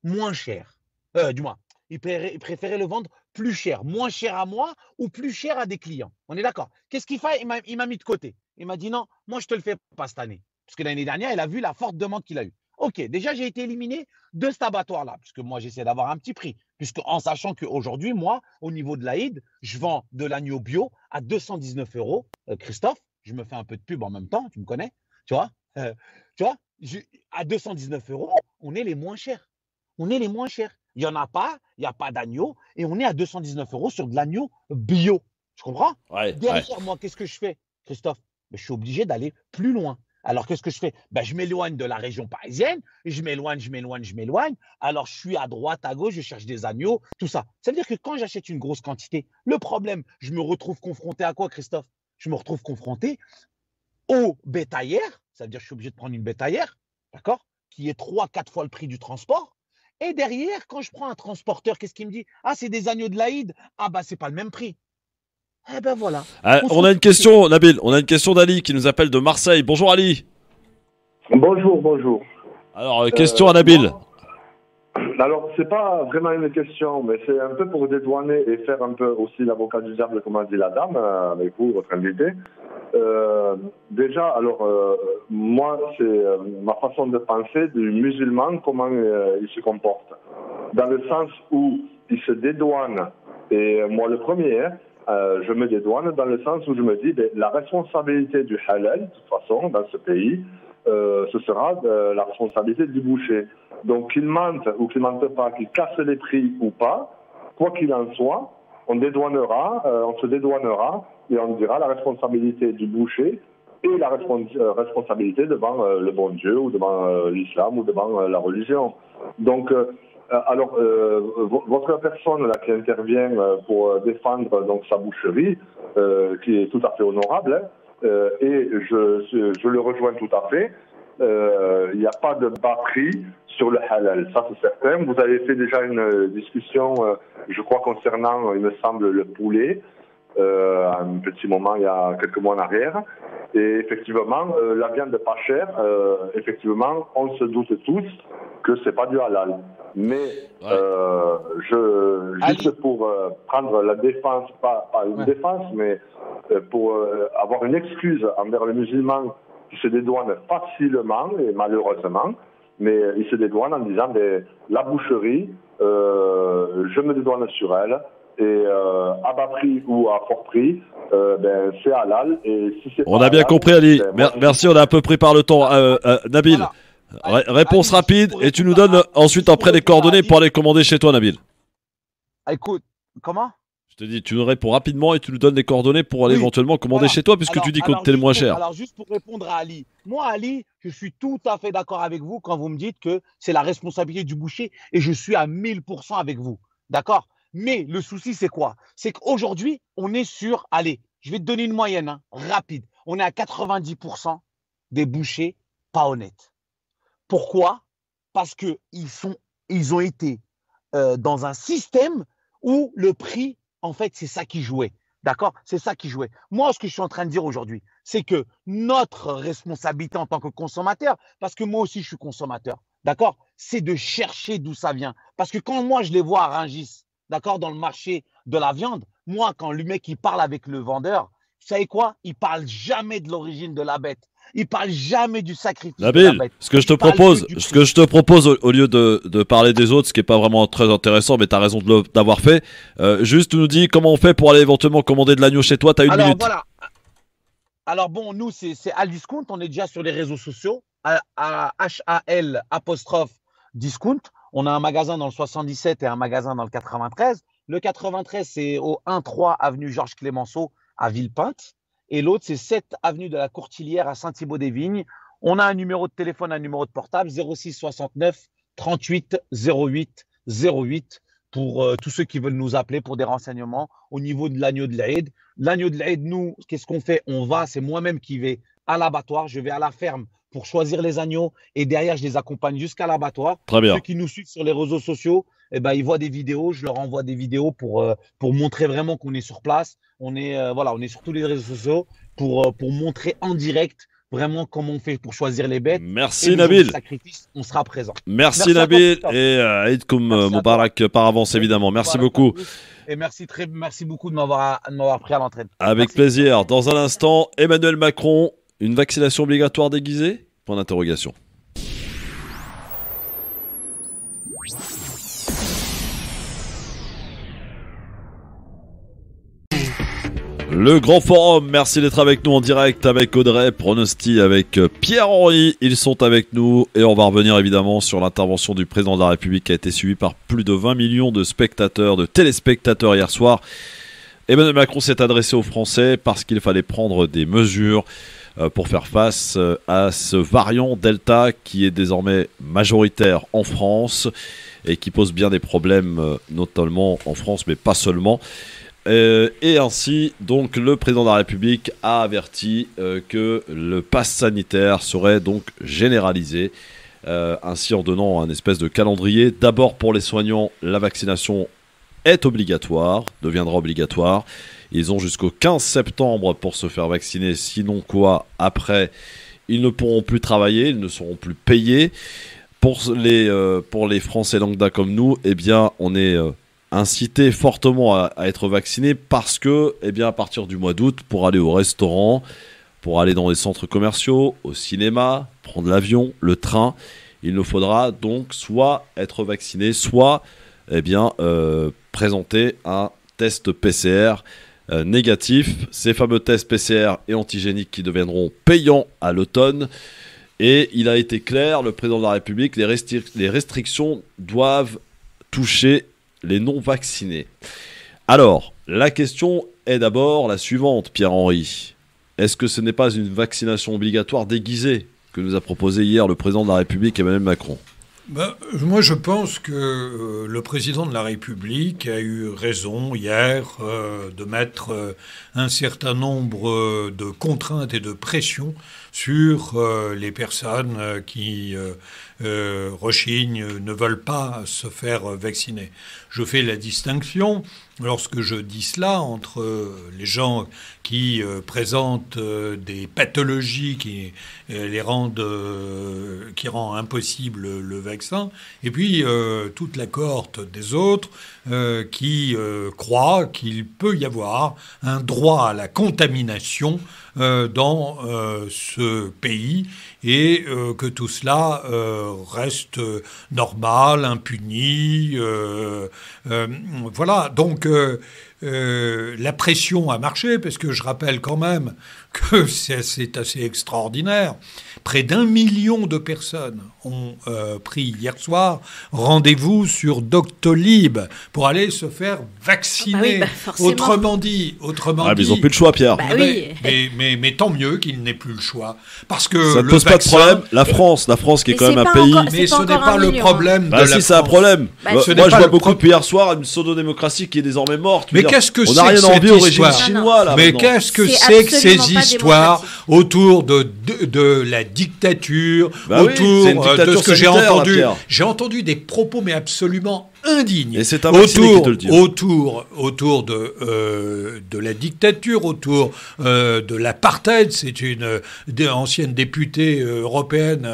moins cher. Du moins, il préférait le vendre plus cher, moins cher à moi ou plus cher à des clients. On est d'accord? Qu'est-ce qu'il fait? Il m'a mis de côté. Il m'a dit non, moi je te le fais pas cette année. Parce que l'année dernière, il a vu la forte demande qu'il a eue. Ok, déjà j'ai été éliminé de cet abattoir-là, puisque moi j'essaie d'avoir un petit prix. Puisque en sachant qu'aujourd'hui, moi, au niveau de l'Aïd, je vends de l'agneau bio à 219 €. Christophe, je me fais un peu de pub en même temps, tu me connais, tu vois? Tu vois, à 219 €, on est les moins chers. On est les moins chers. Il n'y en a pas, il n'y a pas d'agneau, et on est à 219 € sur de l'agneau bio. Tu comprends? Ouais. Derrière moi, qu'est-ce que je fais, Christophe? Ben, je suis obligé d'aller plus loin. Alors, qu'est-ce que je fais? Ben, je m'éloigne de la région parisienne, je m'éloigne. Alors, je suis à droite, à gauche, je cherche des agneaux, tout ça. Ça veut dire que quand j'achète une grosse quantité, le problème, je me retrouve confronté à quoi, Christophe? Je me retrouve confronté aux bétaillères, ça veut dire que je suis obligé de prendre une bétaillère, d'accord, qui est 3-4 fois le prix du transport. Et derrière, quand je prends un transporteur, qu'est-ce qu'il me dit? Ah, c'est des agneaux de l'Aïd. Ah, bah, c'est pas le même prix. Eh ben voilà. On a une question, Nabil. On a une question d'Ali qui nous appelle de Marseille. Bonjour Ali. Bonjour. Alors, question à Nabil. Alors, c'est pas vraiment une question, mais c'est un peu pour dédouaner et faire un peu aussi l'avocat du diable, comme a dit la dame, avec vous, votre invité. Déjà, alors, moi, c'est ma façon de penser du musulman, comment il se comporte. Dans le sens où il se dédouane, et moi le premier, je me dédouane dans le sens où je me dis, la responsabilité du halal, de toute façon, dans ce pays, ce sera la responsabilité du boucher. Donc qu'il mente ou qu'il mente pas, qu'il casse les prix ou pas, quoi qu'il en soit, on se dédouanera et on dira la responsabilité du boucher et la responsabilité devant le bon Dieu ou devant l'islam ou devant la religion. Donc, alors, votre personne là qui intervient pour défendre donc sa boucherie, qui est tout à fait honorable, et je le rejoins tout à fait. Il n'y a pas de bas prix sur le halal, ça c'est certain. Vous avez fait déjà une discussion, je crois, concernant, il me semble, le poulet, un petit moment, il y a quelques mois en arrière. Et effectivement, la viande pas chère, effectivement, on se doute tous que c'est pas du halal. Mais juste pour prendre la défense, pas une défense, mais pour avoir une excuse envers les musulmans qui se dédouanent facilement et malheureusement, mais ils se dédouanent en disant la boucherie, je me dédouane sur elle, et à bas prix ou à fort prix, c'est halal. Et si c'est on a bien compris Ali, merci, on a un peu pris par le temps. Nabil, voilà. Réponse rapide, et tu nous donnes ensuite après les coordonnées pour aller commander chez toi, Nabil. Écoute, comment? Je te dis, tu nous réponds rapidement et tu nous donnes les coordonnées pour aller éventuellement commander chez toi, puisque tu dis que t'es le moins cher. Alors, juste pour répondre à Ali, moi, Ali, je suis tout à fait d'accord avec vous quand vous me dites que c'est la responsabilité du boucher et je suis à 1000% avec vous. D'accord? Mais le souci, c'est quoi? C'est qu'aujourd'hui, on est sur, allez, je vais te donner une moyenne hein, rapide. On est à 90% des bouchers pas honnêtes. Pourquoi? Parce qu'ils ont été dans un système où le prix, en fait, c'est ça qui jouait. D'accord? C'est ça qui jouait. Moi, ce que je suis en train de dire aujourd'hui, c'est que notre responsabilité en tant que consommateur, parce que moi aussi, je suis consommateur, d'accord? C'est de chercher d'où ça vient. Parce que quand moi, je les vois à Rungis, d'accord, dans le marché de la viande, moi, quand le mec, il parle avec le vendeur, vous savez quoi? Il parle jamais de l'origine de la bête. Il parle jamais du sacrifice de la Nabil, bête. ce que je te propose, au lieu de parler des autres, ce qui est pas vraiment très intéressant, mais tu as raison d'avoir fait, juste tu nous dis comment on fait pour aller éventuellement commander de l'agneau chez toi, tu as une Alors minute. voilà. Alors bon, nous, c'est Aldiscount. On est déjà sur les réseaux sociaux. HAL apostrophe discount. On a un magasin dans le 77 et un magasin dans le 93. Le 93, c'est au 1-3 avenue Georges Clémenceau à Villepinte. Et l'autre, c'est 7 avenue de la Courtilière à Saint-Thibaud-des-Vignes. On a un numéro de téléphone, un numéro de portable, 06 69 38 08 08 pour tous ceux qui veulent nous appeler pour des renseignements au niveau de l'agneau de l'Aïd. L'agneau de l'Aïd, nous, qu'est-ce qu'on fait? C'est moi-même qui vais à l'abattoir, je vais à la ferme pour choisir les agneaux et derrière, je les accompagne jusqu'à l'abattoir. Très bien. Ceux qui nous suivent sur les réseaux sociaux, eh ben, ils voient des vidéos, je leur envoie des vidéos pour montrer vraiment qu'on est sur place. On est sur tous les réseaux sociaux pour montrer en direct vraiment comment on fait pour choisir les bêtes. Merci Nabil. Sacrifice, on sera présent. Merci Nabil et Aïd Koum Moubarak par avance évidemment. Merci beaucoup. Et merci beaucoup de m'avoir pris à l'entraîne. Avec plaisir. Dans un instant, Emmanuel Macron, une vaccination obligatoire déguisée? Point d'interrogation. Le Grand Forum, merci d'être avec nous en direct avec Audrey, Pronosti, avec Pierre-Henri. Ils sont avec nous et on va revenir évidemment sur l'intervention du président de la République qui a été suivie par plus de 20 millions de spectateurs, de téléspectateurs hier soir. Emmanuel Macron s'est adressé aux Français parce qu'il fallait prendre des mesures pour faire face à ce variant Delta qui est désormais majoritaire en France et qui pose bien des problèmes, notamment en France, mais pas seulement. Et ainsi, donc, le président de la République a averti que le pass sanitaire serait donc généralisé, ainsi en donnant un espèce de calendrier. D'abord pour les soignants, la vaccination est obligatoire, deviendra obligatoire. Ils ont jusqu'au 15 septembre pour se faire vacciner, sinon quoi, après, ils ne pourront plus travailler, ils ne seront plus payés. Pour les Français lambda comme nous, eh bien, on est incité fortement à être vacciné parce que, eh bien, à partir du mois d'août, pour aller au restaurant, pour aller dans les centres commerciaux, au cinéma, prendre l'avion, le train, il nous faudra donc soit être vacciné, soit eh bien, présenter un test PCR négatif. Ces fameux tests PCR et antigéniques qui deviendront payants à l'automne. Et il a été clair, le président de la République, les restrictions doivent toucher les non-vaccinés. Alors, la question est d'abord la suivante, Pierre-Henri. Est-ce que ce n'est pas une vaccination obligatoire déguisée que nous a proposé hier le président de la République, Emmanuel Macron? Moi, je pense que le président de la République a eu raison hier de mettre un certain nombre de contraintes et de pressions sur les personnes qui rechignent, ne veulent pas se faire vacciner. Je fais la distinction, lorsque je dis cela, entre les gens qui présentent des pathologies qui rend impossible le vaccin, et puis toute la cohorte des autres qui croient qu'il peut y avoir un droit à la contamination dans ce pays et que tout cela reste normal, impuni. Voilà, donc la pression a marché, parce que je rappelle quand même que c'est assez extraordinaire. Près d'1 million de personnes ont pris hier soir rendez-vous sur Doctolib pour aller se faire vacciner. Forcément. Autrement dit, mais ils n'ont plus le choix, Pierre. Mais tant mieux qu'ils n'aient plus le choix, parce que ça ne pose pas de problème. La France qui est quand même un pays. Mais ce n'est pas le problème de la France. Si, c'est un problème. Moi, je vois beaucoup depuis hier soir une pseudo-démocratie qui est désormais morte. Mais qu'est-ce que on n'a rien envie au régime chinois, là. Mais qu'est-ce que c'est que ces histoires autour de la dictature, autour de ce que j'ai entendu? J'ai entendu des propos, mais absolument indignes. Et c'est un vacciné qui te le dit. Autour de la dictature, autour de l'apartheid. C'est une ancienne députée européenne,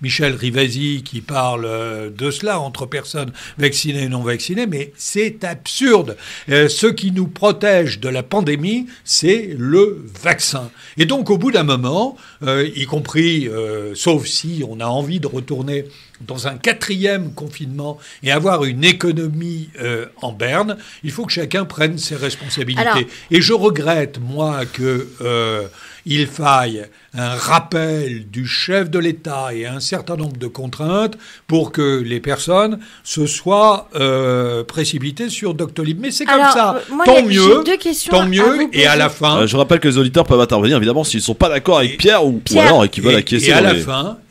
Michel Rivasi, qui parle de cela entre personnes vaccinées et non vaccinées. Mais c'est absurde. Ce qui nous protège de la pandémie, c'est le vaccin. Et donc, au bout d'un moment, y compris, sauf si on a envie de retourner dans un 4e confinement et avoir une économie en berne, il faut que chacun prenne ses responsabilités. Alors, et je regrette, moi, qu'il faille un rappel du chef de l'État et un certain nombre de contraintes pour que les personnes se soient précipitées sur Doctolib. Mais c'est comme ça. Moi, tant mieux. Et à la fin... je rappelle que les auditeurs peuvent intervenir, évidemment, s'ils ne sont pas d'accord avec Pierre ou alors qu'ils veulent acquiescer.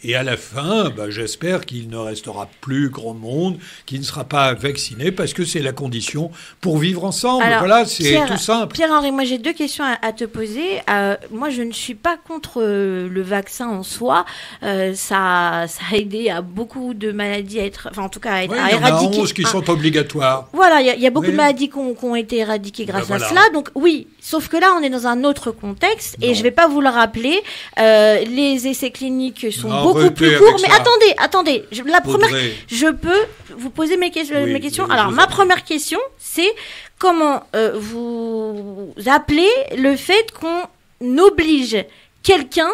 Et à la fin, j'espère qu'il ne restera plus grand monde qui ne sera pas vacciné, parce que c'est la condition pour vivre ensemble. Alors, voilà, c'est tout simple. Pierre-Henri, moi j'ai 2 questions à te poser. Moi, je ne suis pas contre le vaccin en soi. Ça a aidé à beaucoup de maladies à être, enfin en tout cas à éradiquer. Il y en a 11 qui sont obligatoires. Voilà, il y a beaucoup de maladies qui ont été éradiquées grâce à cela. Donc oui, sauf que là, on est dans un autre contexte, et je ne vais pas vous le rappeler. Les essais cliniques sont beaucoup plus courts. Mais attendez. Je peux vous poser mes questions. Alors, ma première question, c'est comment vous appelez le fait qu'on oblige quelqu'un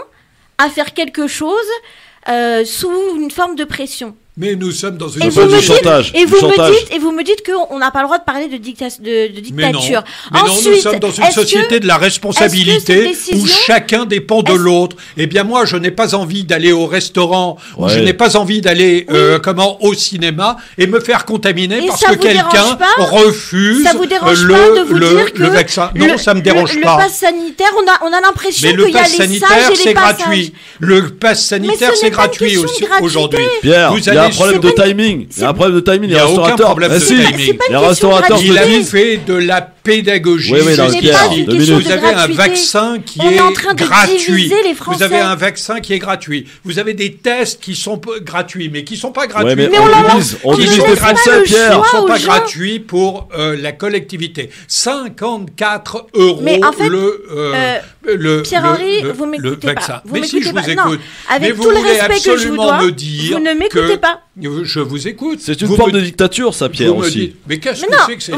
à faire quelque chose sous une forme de pression? Mais nous sommes dans une chantage. Et vous me dites qu'on n'a pas le droit de parler de dictature. Mais non, nous sommes dans une société de la responsabilité où chacun dépend de l'autre. Eh bien, moi, je n'ai pas envie d'aller au restaurant, ou je n'ai pas envie d'aller au cinéma et me faire contaminer parce que quelqu'un refuse le vaccin. Non, ça me dérange pas. Le pass sanitaire, on a l'impression qu'il y a les sages et les passages. C'est gratuit. Le pass sanitaire, c'est gratuit aussi aujourd'hui. Il y a un problème de timing. Il y a un problème de timing. Il n'y a aucun problème de timing. Il a fait de la pédagogie. Vous avez un vaccin qui est gratuit. Vous avez un vaccin qui est gratuit. Vous avez des tests qui sont gratuits, mais qui ne sont pas gratuits. Mais on divise les Français, Pierre. Ils ne sont pas gratuits pour la collectivité. 54 € Pierre-Henri, vous m'écoutez pas. Mais si, je vous écoute. Avec tout le respect que je vous dois, vous ne m'écoutez pas. Je vous écoute. C'est une forme de dictature, ça, Pierre, aussi. Mais qu'est-ce que c'est que c'est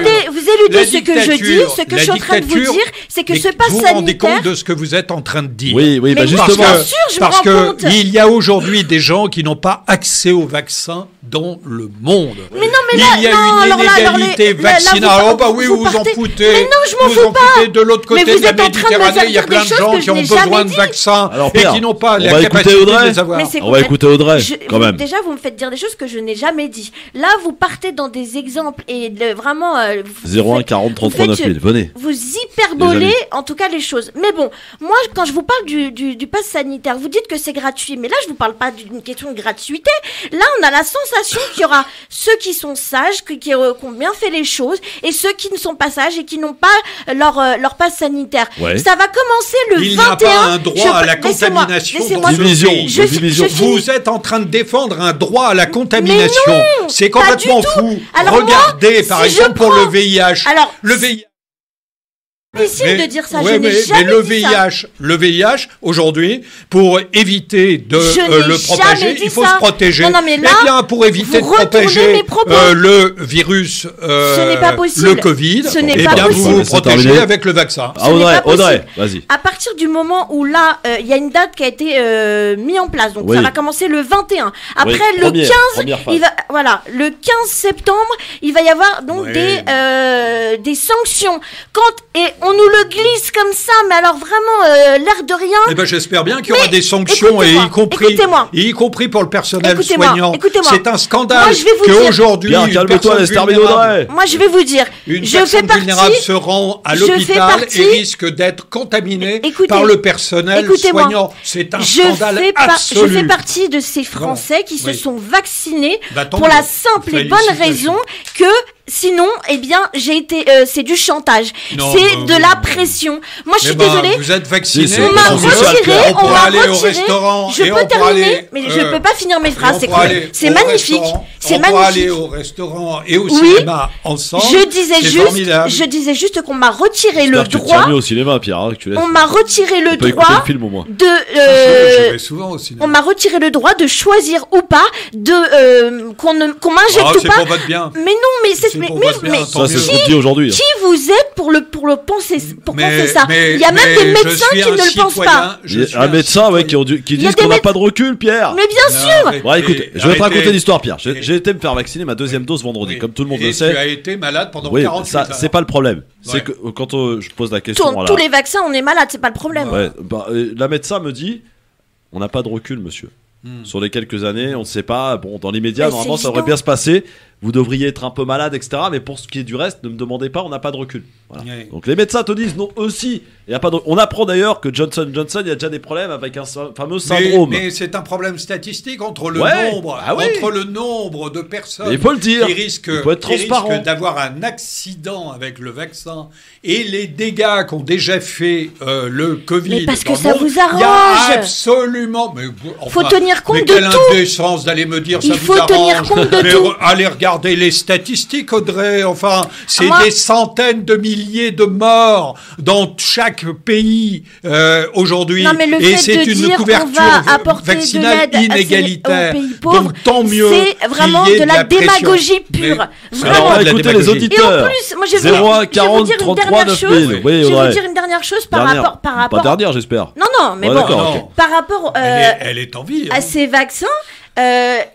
vous éludez ce que je dis. Ce que je suis en train de vous dire, c'est que ce pass sanitaire... Vous vous rendez compte de ce que vous êtes en train de dire. Oui, justement. Parce qu'il y a aujourd'hui des gens qui n'ont pas accès au vaccin dans le monde. Mais non, mais là, il y a une inégalité vaccinale. Oh bah oui, vous vous en foutez. Mais non, je m'en fous pas. De l'autre côté de la Méditerranée, il y a plein de gens qui ont besoin de vaccins et qui n'ont pas la capacité de les avoir. On va écouter Audrey, quand même. Déjà, vous me faites dire des choses que je n'ai jamais dit. Là, vous partez dans des exemples et vraiment... 01 40 33 9000, venez. Vous hyperbolez, en tout cas, les choses. Mais bon, moi, quand je vous parle du pass sanitaire, vous dites que c'est gratuit. Mais là, je vous parle pas d'une question de gratuité. Là, on a la sensation qu'il y aura ceux qui sont sages, qui ont bien fait les choses, et ceux qui ne sont pas sages et qui n'ont pas leur pass sanitaire. Ouais. Ça va commencer le 21... Il n'y a pas un droit à la contamination dans ce pays. Vous êtes en train de défendre un droit à la contamination. C'est complètement fou. Alors regardez, par exemple, pour le VIH. Alors, le VIH. difficile de dire ça. Ouais, Je n'ai jamais mais dit ça. le VIH, aujourd'hui, pour éviter de Je n'ai le propager, jamais dit il faut ça. se protéger. Non, mais là, eh bien, pour éviter de vous retournez protéger mes propos. le virus, Ce n'est pas possible. le Covid, Ce n'est eh pas bien, possible. vous vous C'est protégez terminé. avec le vaccin. Ah, Ce n'est Audrey, pas possible. Audrey, vas-y. À partir du moment où là, il y a une date qui a été mise en place, donc Oui. ça va commencer le 21. Après Oui, le 15, première phase. le 15 septembre, il va y avoir donc Oui. des sanctions. Et on nous le glisse comme ça, mais alors vraiment l'air de rien. Eh ben, j'espère bien qu'il y aura Mais des sanctions, et écoutez-moi. y compris pour le personnel Écoutez-moi, soignant. écoutez-moi. C'est un scandale Moi, je vais vous dire- qu'aujourd'hui, Bien, une calme-toi, personne laisse terminer vulnérable- Audrey. Moi, je vais vous dire, Une je fais personne vulnérable partie. se rend à je fais l'hôpital partie- et risque d'être contaminée Écoutez, par le personnel écoutez-moi. soignant. C'est un Je scandale fais absolu. partie de ces Français qui se Oui. sont vaccinés Bah, tant pour mieux. la simple et bonne Félicitations. raison que sinon, eh bien, c'est du chantage, Non, c'est bah, de oui, la non. pression. Moi, je Eh suis ben, désolée. vous êtes vacciné. Si, On m'a c'est social, retiré, Claire. on on pourra m'a aller au retiré. restaurant. Je et on peux pourra terminer, aller, mais je peux pas finir mes phrases. on pourra aller C'est au magnifique, restaurant, c'est on pourra aller magnifique. au restaurant et au Oui. cinéma ensemble. Je disais C'est je disais juste qu'on m'a retiré le J'espère que tu te droit. tiens mieux au cinéma, Pierre, hein, que tu laisses. On m'a retiré le On peut écouter droit le film au moins. de. Je vais souvent au cinéma. On m'a retiré le droit de choisir ou pas qu'on m'injecte Ah, ou c'est pas. pour votre bien. Mais non, mais C'est pour votre bien, tant Ça, c'est mieux. ce qu'on dit aujourd'hui. qui vous êtes pour penser ça? mais- Il y a même mais des je médecins suis qui un ne le pensent citoyen, pas. je suis Un médecin, ouais, citoyen. qui Il y a disent des qu'on n'a méde- pas de recul, Pierre. Mais bien Non, sûr. arrêtez, Bon, écoute, je vais te raconter arrêtez. l'histoire, Pierre. J'ai été me faire vacciner ma deuxième dose vendredi, Oui. comme tout le monde Et le sait. Tu as été malade pendant Oui, 48 ça, heures. c'est pas le problème. C'est Ouais. que quand je pose la question, Tous les vaccins, on est malade, c'est pas le problème. ouais, la médecin me dit, on n'a pas de recul, monsieur. Sur les quelques années, on ne sait pas. Bon, dans l'immédiat, Mais normalement, c'est ça aurait évident. bien se passer. Vous devriez être un peu malade, etc. Mais pour ce qui est du reste, ne me demandez pas, on n'a pas de recul. Voilà. Ouais. Donc les médecins te disent, non, aussi, il y a pas de... On apprend d'ailleurs que Johnson Johnson, il y a déjà des problèmes avec un fameux syndrome. Mais c'est un problème statistique entre le Ouais. nombre, Ah oui. entre le nombre de personnes Mais il faut le dire. qui risquent, Il faut être transparent. d'avoir un accident avec le vaccin et les dégâts qu'ont déjà fait le Covid. Mais parce que dans ça le monde. vous arrange. Il y a absolument. Mais, Faut tenir compte mais de quelle tout. indécence d'aller me dire Il ça faut vous arrange. tenir compte de Mais tout. allez regarder les statistiques, Audrey. Enfin, c'est Moi- des centaines de milliers de morts dans chaque pays aujourd'hui. Non, mais le Et fait c'est de une dire qu'on couverture va apporter de vaccinale l'aide à inégalitaire. aux pays pauvres, Donc tant mieux. c'est vraiment qu'il y ait de la pression. démagogie pure. Mais- Vraiment. Alors, on va de la écouter les démagogie. Et en auditeurs. plus, moi je vais 01 vous 40 dire une 33 dernière 9000. chose. Oui, Je vais Audrey. vous dire une dernière chose par Dernière. rapport. Pas dernière, j'espère. Non, non, mais Ouais, bon, d'accord, ok. par rapport Elle est en vie. hein. à ces vaccins,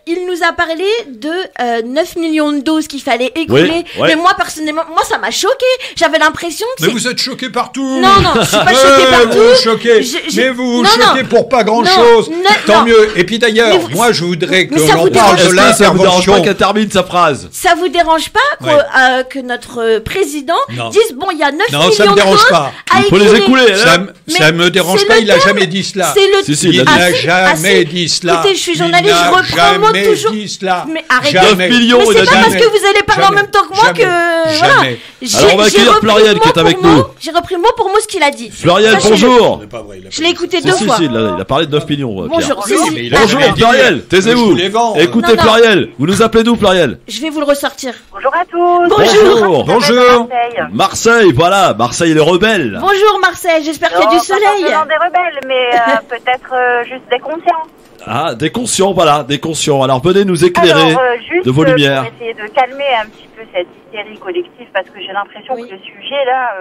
il nous a parlé de 9 millions de doses qu'il fallait écouler. ouais. Mais moi, personnellement, moi, ça m'a choqué. J'avais l'impression que Mais c'est... vous êtes choqué partout. Non, non, je suis pas choquée partout. Vous vous choquez. Je- Mais vous vous non, non. choquez pour pas grand Non, chose. non, Tant non. mieux. Et puis d'ailleurs, Mais vous- moi je voudrais que Mais ça l'on vous parle dérange de Est-ce que ça vous dérange l'intervention. pas qu'elle termine sa phrase? Ça vous dérange pas Ouais. que notre président Non. dise, bon, il y a 9 Non, millions ça me de dérange doses pas. à Il faut les écouler, hein. Ça me dérange c'est pas, le il a terme. jamais dit cela. C'est le... Si, si, il Il a dit. n'a si, jamais si. dit cela. Écoutez, je suis journaliste, Il je n'a reprends le mot jamais toujours. dit cela. Mais arrêtez. Jamais. 9 millions, Mais il a c'est pas dit. parce que vous allez parler en Jamais. même temps que moi Jamais. que... Voilà. Jamais. Alors, on va J'ai accueillir repris Florian mot qui est pour avec mot. nous. J'ai repris mot pour mot ce qu'il a dit. Florian, Sachez-le. bonjour. C'est pas vrai, il a pas Je l'ai dit. écouté Si, deux si, fois. si, il a parlé de 9 millions, Pierre. Bonjour. Oui, Si, si. mais il a Bonjour, jamais dit. Floriel, Je taisez-vous. vous les vends. Écoutez, Non, non. Floriel, vous nous appelez d'où, Floriel? Je vais vous le ressortir. Bonjour à tous. Bonjour. Bonjour. Marseille. Marseille, voilà, Marseille les rebelles. Bonjour Marseille, j'espère qu'il y a du Non, pas soleil. forcément des rebelles, mais peut-être juste des conscients. Ah, des conscients, voilà, des conscients. Alors venez nous éclairer Alors, juste de vos lumières. pour essayer de calmer un petit peu cette hystérie collective, parce que j'ai l'impression Oui. que le sujet, là,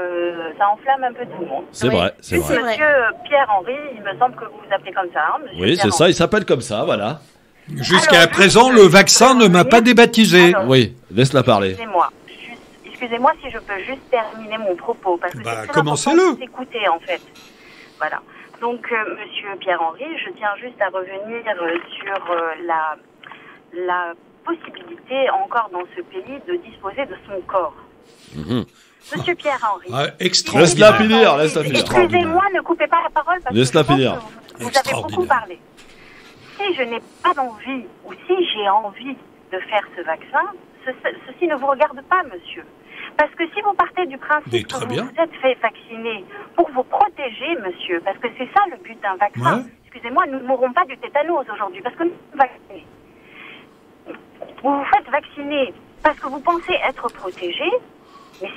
ça enflamme un peu tout le monde. C'est Oui. vrai, c'est vrai. vrai. Monsieur Pierre-Henri, il me semble que vous vous appelez comme ça, hein, monsieur Oui, c'est Pierre-Henri. ça, il s'appelle comme ça, voilà. Jusqu'à Alors, présent, le vaccin ne m'a pas débaptisé. Alors, Oui, laisse-la parler. Excusez-moi si je peux juste terminer mon propos, parce que Bah, c'est très commencez-le. important de s'écouter, en fait. Voilà. Donc, monsieur Pierre-Henri, je tiens juste à revenir sur la possibilité encore dans ce pays de disposer de son corps. Mhm. Monsieur Pierre-Henri. Ah, Laisse-la extraordinaire. finir, laisse-la finir. Excusez-moi, ne coupez pas la parole parce que Laisse-la je pense finir. que vous avez Extraordinaire. beaucoup parlé. Si je n'ai pas envie ou si j'ai envie de faire ce vaccin, ceci ne vous regarde pas, monsieur. Parce que si vous partez du Mais principe que très vous bien. vous êtes fait vacciner pour vous protéger, monsieur, parce que c'est ça le but d'un vaccin. Ouais. Excusez-moi, nous ne mourrons pas du tétanos aujourd'hui parce que nous sommes vaccinés. Vous vous faites vacciner parce que vous pensez être protégé, Mais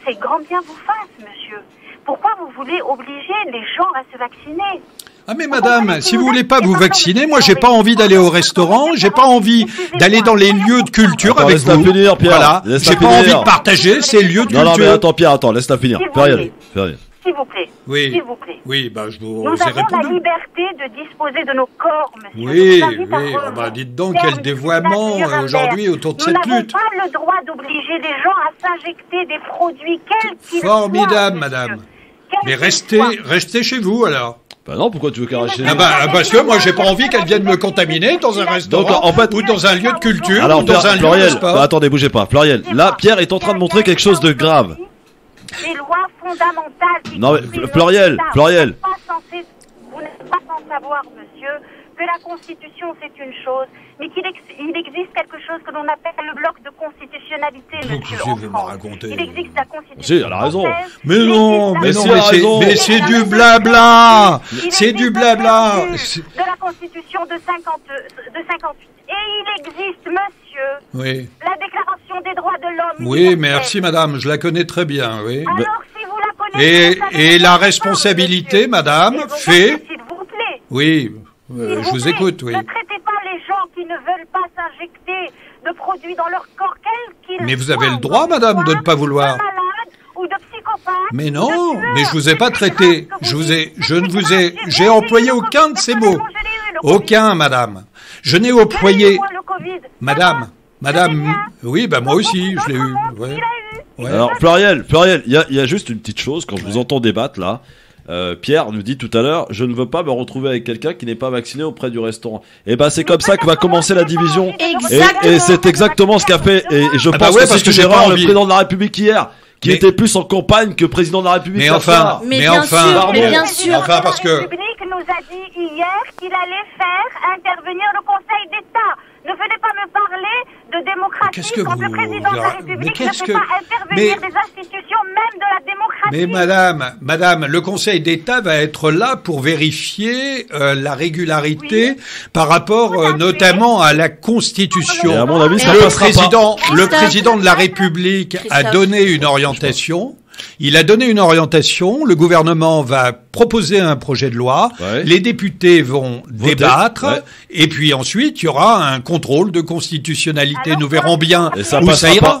c'est grand bien vous fasse, monsieur. Pourquoi vous voulez obliger les gens à se vacciner? Ah mais madame, si vous voulez pas vous vacciner, moi j'ai pas envie d'aller au restaurant, j'ai pas envie d'aller dans les lieux de culture avec laisse-la vous. finir, Pierre. Voilà, Laisse-la j'ai pas finir. envie de partager ces lieux de Non, non, mais culture. attends, Pierre, attends, laisse-la finir. S'il vous Fais rien, plaît. fais rien. S'il vous plaît. Oui. S'il vous plaît. Oui, bah je vous Nous ai avons la répondu. liberté de disposer de nos corps, monsieur. Oui, Je vous invite à oui. revoir Ah bah dites donc terme quel dévoiement Nuremberg. aujourd'hui autour de Nous cette n'avons lutte. pas le droit d'obliger les gens à s'injecter des produits, quels qu'ils soient. Formidable, monsieur. madame. Quels Mais qu'ils soient. restez chez vous alors. Bah non, pourquoi tu veux qu'elle reste chez Ah nous? bah parce que moi j'ai pas envie qu'elle vienne me contaminer dans un restaurant Donc, en fait- ou dans un lieu de culture Alors, ou dans un lieu de Floriel, sport. bah, attendez, bougez pas. Floriel, là, Pierre est en train de montrer quelque chose de grave. Des lois fondamentales. qui Non, mais, construisent notre Floriel, État. Floriel. Vous n'êtes pas sans savoir, monsieur, que la Constitution c'est une chose, mais il existe quelque chose que l'on appelle le bloc de constitutionnalité, monsieur. qu'est-ce que en vous me France. racontez? Il existe la Constitution. Si, elle a raison. française, Mais il non, existe mais la non, si, elle a raison. mais c'est du blabla. Il C'est existe du le blabla. préambule de la Constitution de 58. Et il existe, monsieur, Oui. la Déclaration des droits de l'homme. Oui, universelle. merci madame, je la connais très bien, oui. Alors, si vous la connaissez, vous savez Et la pas, responsabilité, monsieur. madame, Et donc, fait... s'il vous plaît. Oui, S'il je vous plaît, écoute, oui. Ne traitez pas les gens qui ne veulent pas s'injecter de produits dans leur corps, quels qu'ils Mais vous soient, avez le droit, ou de madame, de ne pas vouloir. de malades ou de psychopathes. Mais ou non, de tueurs. mais je vous ai pas C'est très traité. grave ce que Je vous vous ai, dites. je C'est ne très vous grave. ai, j'ai Moi, employé le aucun de Covid. ces mots. Personnellement, je l'ai eu, le Covid. Aucun, madame. Je n'ai employé, Donnez-moi le Covid. madame, Ça madame, va. oui, bah moi aussi, je l'ai eu. D'autres monde, Ouais. il a eu. Ouais. Alors, Floriel, il y a juste une petite chose, quand je vous entends débattre, là, Pierre nous dit tout à l'heure, je ne veux pas me retrouver avec quelqu'un qui n'est pas vacciné auprès du restaurant. Et ben, c'est comme ça que va commencer la division. Exactement. Et c'est exactement ce qu'a fait, et je Ah bah pense ouais, que parce c'est que une j'ai pas erreur, le envie. président de la République hier, qui Mais- était plus en campagne que président de la République. Mais hier enfin, soir. Mais mais bien enfin, sûr, pardon. mais bien sûr. Enfin, parce que, La République nous a dit hier qu'il allait faire intervenir le Conseil d'État. Ne venez pas me parler de démocratie Qu'est-ce que quand le vous- président de la mais République qu'est-ce ne que- fait pas intervenir mais- des institutions même de la démocratie. mais madame, le Conseil d'État va être là pour vérifier la régularité par rapport Tout à fait. notamment à la Et Constitution. à mon avis, ça Le passera pas. le président de la République a Christophe. donné une orientation. Il a donné une orientation. Le gouvernement va proposer un projet de loi. Ouais. Les députés vont Voter. débattre. Ouais. Et puis ensuite, il y aura un contrôle de constitutionnalité. Alors, Nous verrons bien Et ça où passera ça ira. pas.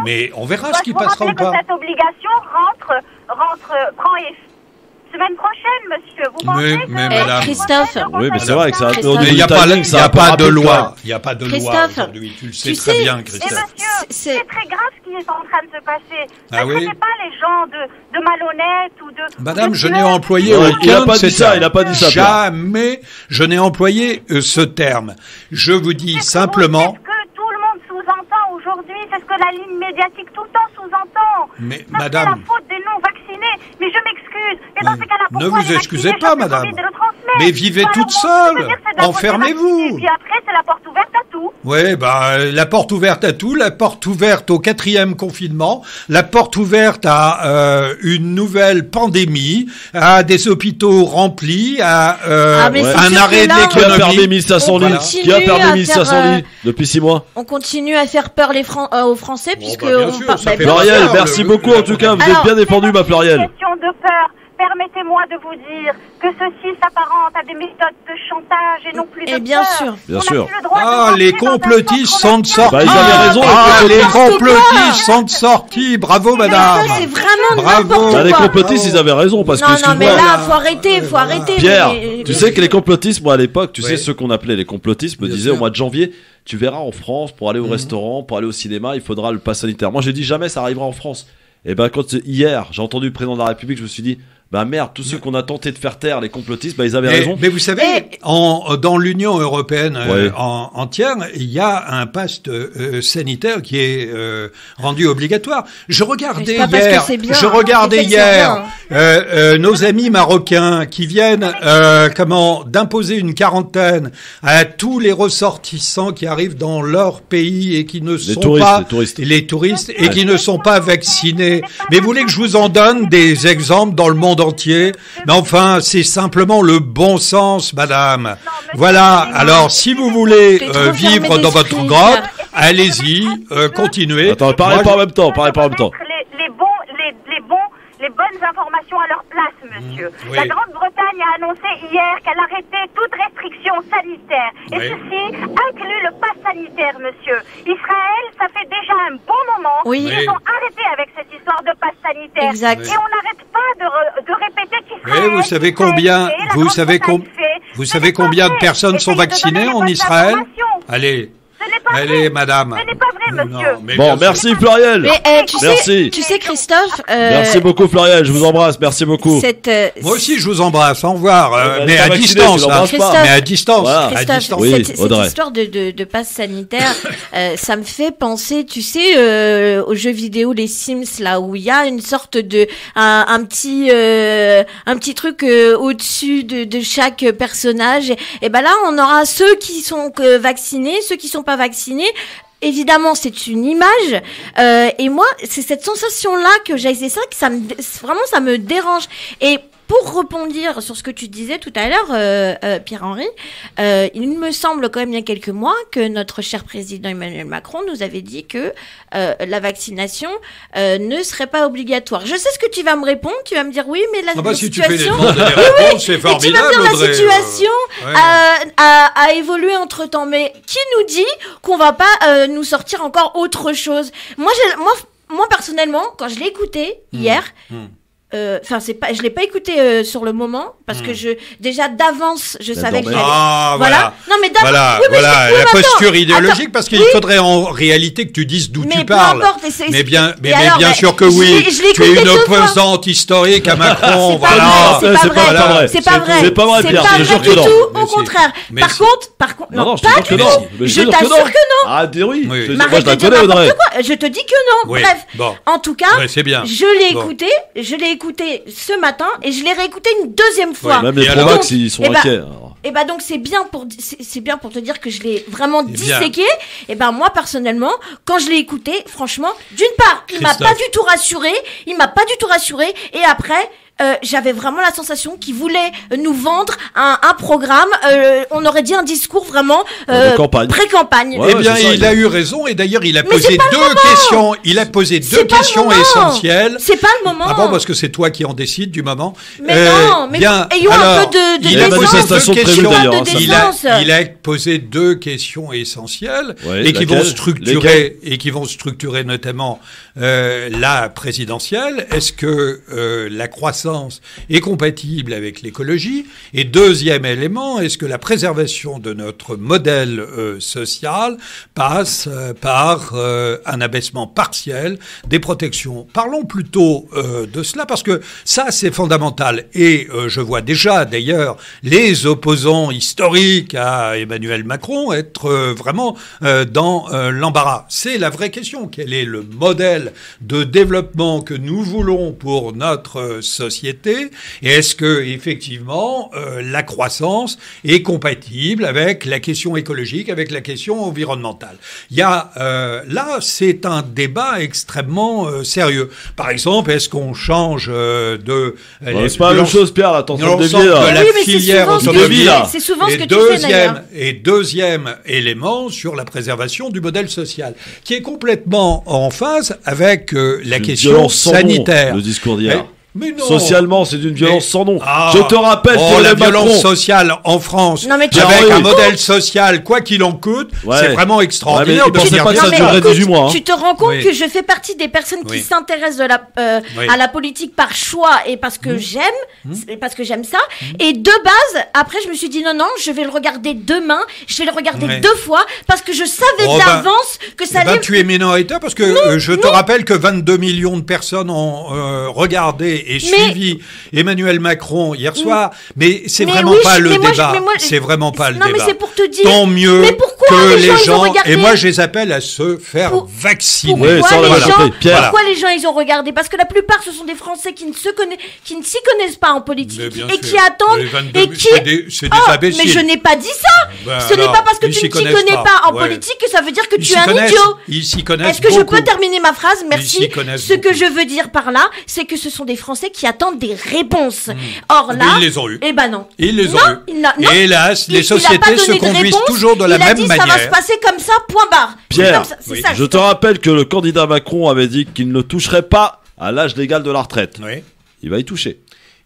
Mais on verra Dois-je ce qui vous passera ou rappeler que pas. cette obligation prend effet semaine prochaine, monsieur. Vous Mais- pensez que mais la madame- semaine Christophe. prochaine, le Oui, mais Conseil c'est vrai que ça a d'État- Christophe. Mais il n'y a Du pas, timing, il ça y a a pas pas de rapide, quand loi. même. Il n'y a pas de loi Christophe, aujourd'hui. Tu le sais tu très sais, bien, Et Christophe. monsieur, c'est- c'est très grave ce qui est en train de se passer. Ah Ne oui traitez pas les gens de malhonnêtes ou de... Madame, de je n'ai tueurs. employé Ouais, aucun il a pas de ces dit ça, termes. il a pas dit ça, Pierre. Jamais je n'ai employé ce terme. Je vous dis C'est ce simplement... que tout le monde sous-entend aujourd'hui, c'est ce que la ligne médiatique tout le temps sous-entend. Mais Ça, c'est madame... la faute des non-vaccinés. Mais je m'excuse. Mais dans Oui. ces cas-là, Ne pourquoi vous les excusez vaccinés pas, chopent le madame. Covid et le transmettent? Mais vivez Ou alors, toute bon, je seule. veux dire, c'est de la faute des Enfermez-vous. vaccinés. Puis après, c'est la porte ouverte à tout. Oui, la porte ouverte à tout, la porte ouverte au 4e confinement, la porte ouverte à une nouvelle pandémie, à des hôpitaux remplis, à Ah, mais c'est un sûr arrêt que là, de Qui a perdu l'économie. 1500 On lits? continue Qui a perdu à 1500 faire, lits depuis 6 mois? On continue à faire peur aux Français puisque bah, bien on sûr, par- ça bah, fait bien peur. sûr. Floriel, sûr, merci le- beaucoup le- en tout cas, vous Alors, êtes bien défendu, ma Floriel. Question de peur. Permettez-moi de vous dire que ceci s'apparente à des méthodes de chantage et non plus de Et bien peur. sûr. Bien On n'a sûr. plus le droit de Ah, rentrer les dans un complotistes centre sont de commercial. sortie. Bah, ils avaient raison, les les complotistes. complotistes sont de sortie. Bravo, Mais madame. ça, c'est vraiment Bravo. n'importe Bah, les quoi. complotistes, ils avaient raison, parce que, Non, non, mais excuse-moi, là, faut arrêter, faut arrêter. Pierre, mais- tu sais que les complotistes, moi à l'époque, tu Oui. sais ceux qu'on appelait les complotistes me Bien disaient sûr. au mois de janvier, tu verras en France, pour aller au restaurant, pour aller au cinéma, il faudra le pass sanitaire. Moi j'ai dit jamais ça arrivera en France. Et ben quand hier j'ai entendu le président de la République, je me suis dit, bah merde, tous ceux qu'on a tenté de faire taire, les complotistes, bah ils avaient raison. Mais vous savez, Et- dans l'Union européenne Ouais. entière, il y a un pass sanitaire qui est rendu obligatoire. Je regardais Mais c'est pas parce hier, que c'est bien, je hein. regardais C'est que c'est hier bien, nos amis marocains qui viennent d'imposer une quarantaine à tous les ressortissants qui arrivent dans leur pays et qui ne sont touristes, pas les touristes. et qui ne sont pas vaccinés. Mais vous voulez que je vous en donne des exemples dans le monde entier? Mais enfin, c'est simplement le bon sens, madame. Voilà. Alors, si vous voulez T'es trop vivre fermé dans votre d'esprit, grotte, Pierre. allez-y, continuez. Attends, parlez Moi, pas en même temps, parlez pas en même temps. Mettre vaccinations à leur place, monsieur. Oui. La Grande-Bretagne a annoncé hier qu'elle arrêtait toute restriction sanitaire. Et Oui. ceci inclut le pass sanitaire, monsieur. Israël, ça fait déjà un bon moment Oui. qu'ils ont arrêté avec cette histoire de pass sanitaire. Exact. Et on n'arrête pas de répéter qu'Israël... Oui, vous savez combien, vous savez combien de personnes sont vaccinées en Israël? Allez, allez, madame. Ce n'est pas vrai, monsieur. Non, mais Bon, bien sûr. merci Floriel. Mais Merci. tu sais Christophe, Merci beaucoup Floriel, je vous embrasse, merci beaucoup. cette, Moi aussi, je vous embrasse. Au revoir. Elle Mais est pas à vaccinée, distance. tu l'embrasses pas. Mais à distance. Voilà. À Christophe, distance. Oui, cette Audrey. histoire de passe sanitaire, ça me fait penser, tu sais, aux jeux vidéo, les Sims, là, où il y a une sorte de un petit truc au-dessus de chaque personnage. Et ben là, on aura ceux qui sont vaccinés, ceux qui sont pas vaccinés. Évidemment, c'est une image, et moi, c'est cette sensation-là que j'ai. C'est ça que vraiment, ça me dérange. Et pour rebondir sur ce que tu disais tout à l'heure, Pierre-Henri, il me semble quand même il y a quelques mois que notre cher président Emmanuel Macron nous avait dit que la vaccination ne serait pas obligatoire. Je sais ce que tu vas me répondre, tu vas me dire oui, mais la, Ah bah, la si tu fais des situation... demandes et des réponses, c'est Et tu vas formidable, me dire la Audrey. situation Ouais. a évolué entre temps, mais qui nous dit qu'on va pas nous sortir encore autre chose? Moi personnellement, quand je l'ai écouté hier, enfin je l'ai pas écouté sur le moment parce que déjà d'avance je savais que dormait. j'allais. Ah, voilà. Non mais d'avance. Voilà, oui, mais voilà, oui, la mais posture attends, idéologique, parce qu'il oui. faudrait en réalité que tu dises d'où Mais tu peu parles. importe, et c'est- Mais bien, et alors, bien mais sûr que je oui. l'ai- je l'ai Tu es écouté une deux fois. opposante historique à Macron, C'est pas voilà. vrai, c'est C'est pas pas vrai. vrai. C'est pas vrai. C'est pas vrai, C'est Pierre, pas je te vrai jure du que non. tout, Mais au si. contraire. Mais Par si. contre, Non, je te pas jure que du non. tout. Mais Je te jure t'assure que non. Ah, dis oui. Oui. Moi, M'arrête je la de dire connais, Audrey. n'importe quoi. Je te dis que non. Oui. Bref. Bon. En tout cas, Ouais, c'est bien. je l'ai Bon. écouté ce matin et je l'ai réécouté une deuxième fois. Même Et les alors Provax, ils sont Eh ben, inquiets. alors. Et bah donc c'est bien pour te dire que je l'ai vraiment Eh bien. disséqué. Et ben moi personnellement, quand je l'ai écouté, franchement, d'une part, il m'a Christophe. pas du tout rassuré, et après j'avais vraiment la sensation qu'il voulait nous vendre un programme, on aurait dit un discours vraiment De campagne. pré-campagne. Ouais, Eh bien, c'est ça, il a eu raison, et d'ailleurs, il a Mais posé c'est pas le deux moment. questions. Il a posé deux C'est pas le questions moment. essentielles. C'est pas le moment. Ah bon, parce que c'est toi qui en décide du moment. Mais non, mais bien, ayons un alors, peu de il a posé manifestation deux prévue, questions. d'ailleurs, de ça. décence. Il a posé deux questions essentielles Ouais, et qui vont laquelle structurer notamment la présidentielle. Est-ce que la croissance est compatible avec l'écologie? Et deuxième élément, est-ce que la préservation de notre modèle social passe par un abaissement partiel des protections? Parlons plutôt de cela, parce que ça, c'est fondamental. Et je vois déjà, d'ailleurs, les opposants historiques à Emmanuel Macron être vraiment dans l'embarras. C'est la vraie question. Quel est le modèle de développement que nous voulons pour notre société? Et est-ce que, effectivement, la croissance est compatible avec la question écologique, avec la question environnementale? Il y a, là, c'est un débat extrêmement sérieux. Par exemple, est-ce qu'on change de... C'est pas la même chose, Pierre, là, t'es en train de l'ensemble dévier, là. de la Oui, mais c'est filière souvent ce que automobile, tu là. fais. C'est souvent ce que Et tu fais d'ailleurs. deuxième élément sur la préservation du modèle social, qui est complètement en phase avec la Une question violence sans nom, sanitaire. le discours d'hier. Mais non. Socialement, c'est d'une violence Mais- sans nom. Ah. Je te rappelle que la le violence Macron... sociale en France, Non, mais tu- avec Ah un oui. modèle social, quoi qu'il en coûte, Ouais. c'est vraiment Ouais, extraordinaire mais de pensez venir pas que dire ça mais durerait ça. écoute, 18 mois, hein. Tu te rends compte Oui. que je fais partie des personnes qui Oui. s'intéressent Oui. à la politique par choix et parce que j'aime ça. Et de base, après, je me suis dit non, je vais le regarder demain. Je vais le regarder Ouais. 2 fois parce que je savais Oh, ben, d'avance que ça Eh ben, allait. tu es minoritaire parce que je te rappelle que 22 millions de personnes ont regardé et suivi Emmanuel Macron hier soir, mais c'est Mais vraiment oui, pas le mais moi, débat. mais moi, C'est vraiment pas le non, débat. mais c'est pour te dire. Tant mieux Mais pourquoi que les gens, ils ont gens, regardé et moi je les appelle à se faire Pour- vacciner. Ouais, Pourquoi, ça, on les l'a gens, compris. Pierre. pourquoi les gens ils ont regardé? Parce que la plupart ce sont des Français qui ne s'y connaissent pas en politique Mais bien et sûr. qui attendent Les 22 et qui c'est des Oh, imbéciles. mais je n'ai pas dit ça. Ben Ce n'est alors, pas parce que ils tu s'y ne t'y connaissent connais pas. pas en Ouais. politique que ça veut dire que Ils tu es s'y un connaissent. idiot. Ils s'y connaissent Est-ce que je beaucoup. peux terminer ma phrase? Ils Merci. s'y connaissent Ce que beaucoup. je veux dire par là, c'est que ce sont des Français qui attendent des réponses. Or Mais là, ils les ont eues. eh ben non. Ils les ont Non, eues. il n'a- non. Et hélas, Il- les il a pas sociétés se donné de conduisent réponse. toujours de la Il a même dit, manière. ça va se passer comme ça, point barre. Pierre, C'est comme ça, c'est oui. ça. Je te rappelle que le candidat Macron avait dit qu'il ne toucherait pas à l'âge légal de la retraite. Oui. il va y toucher.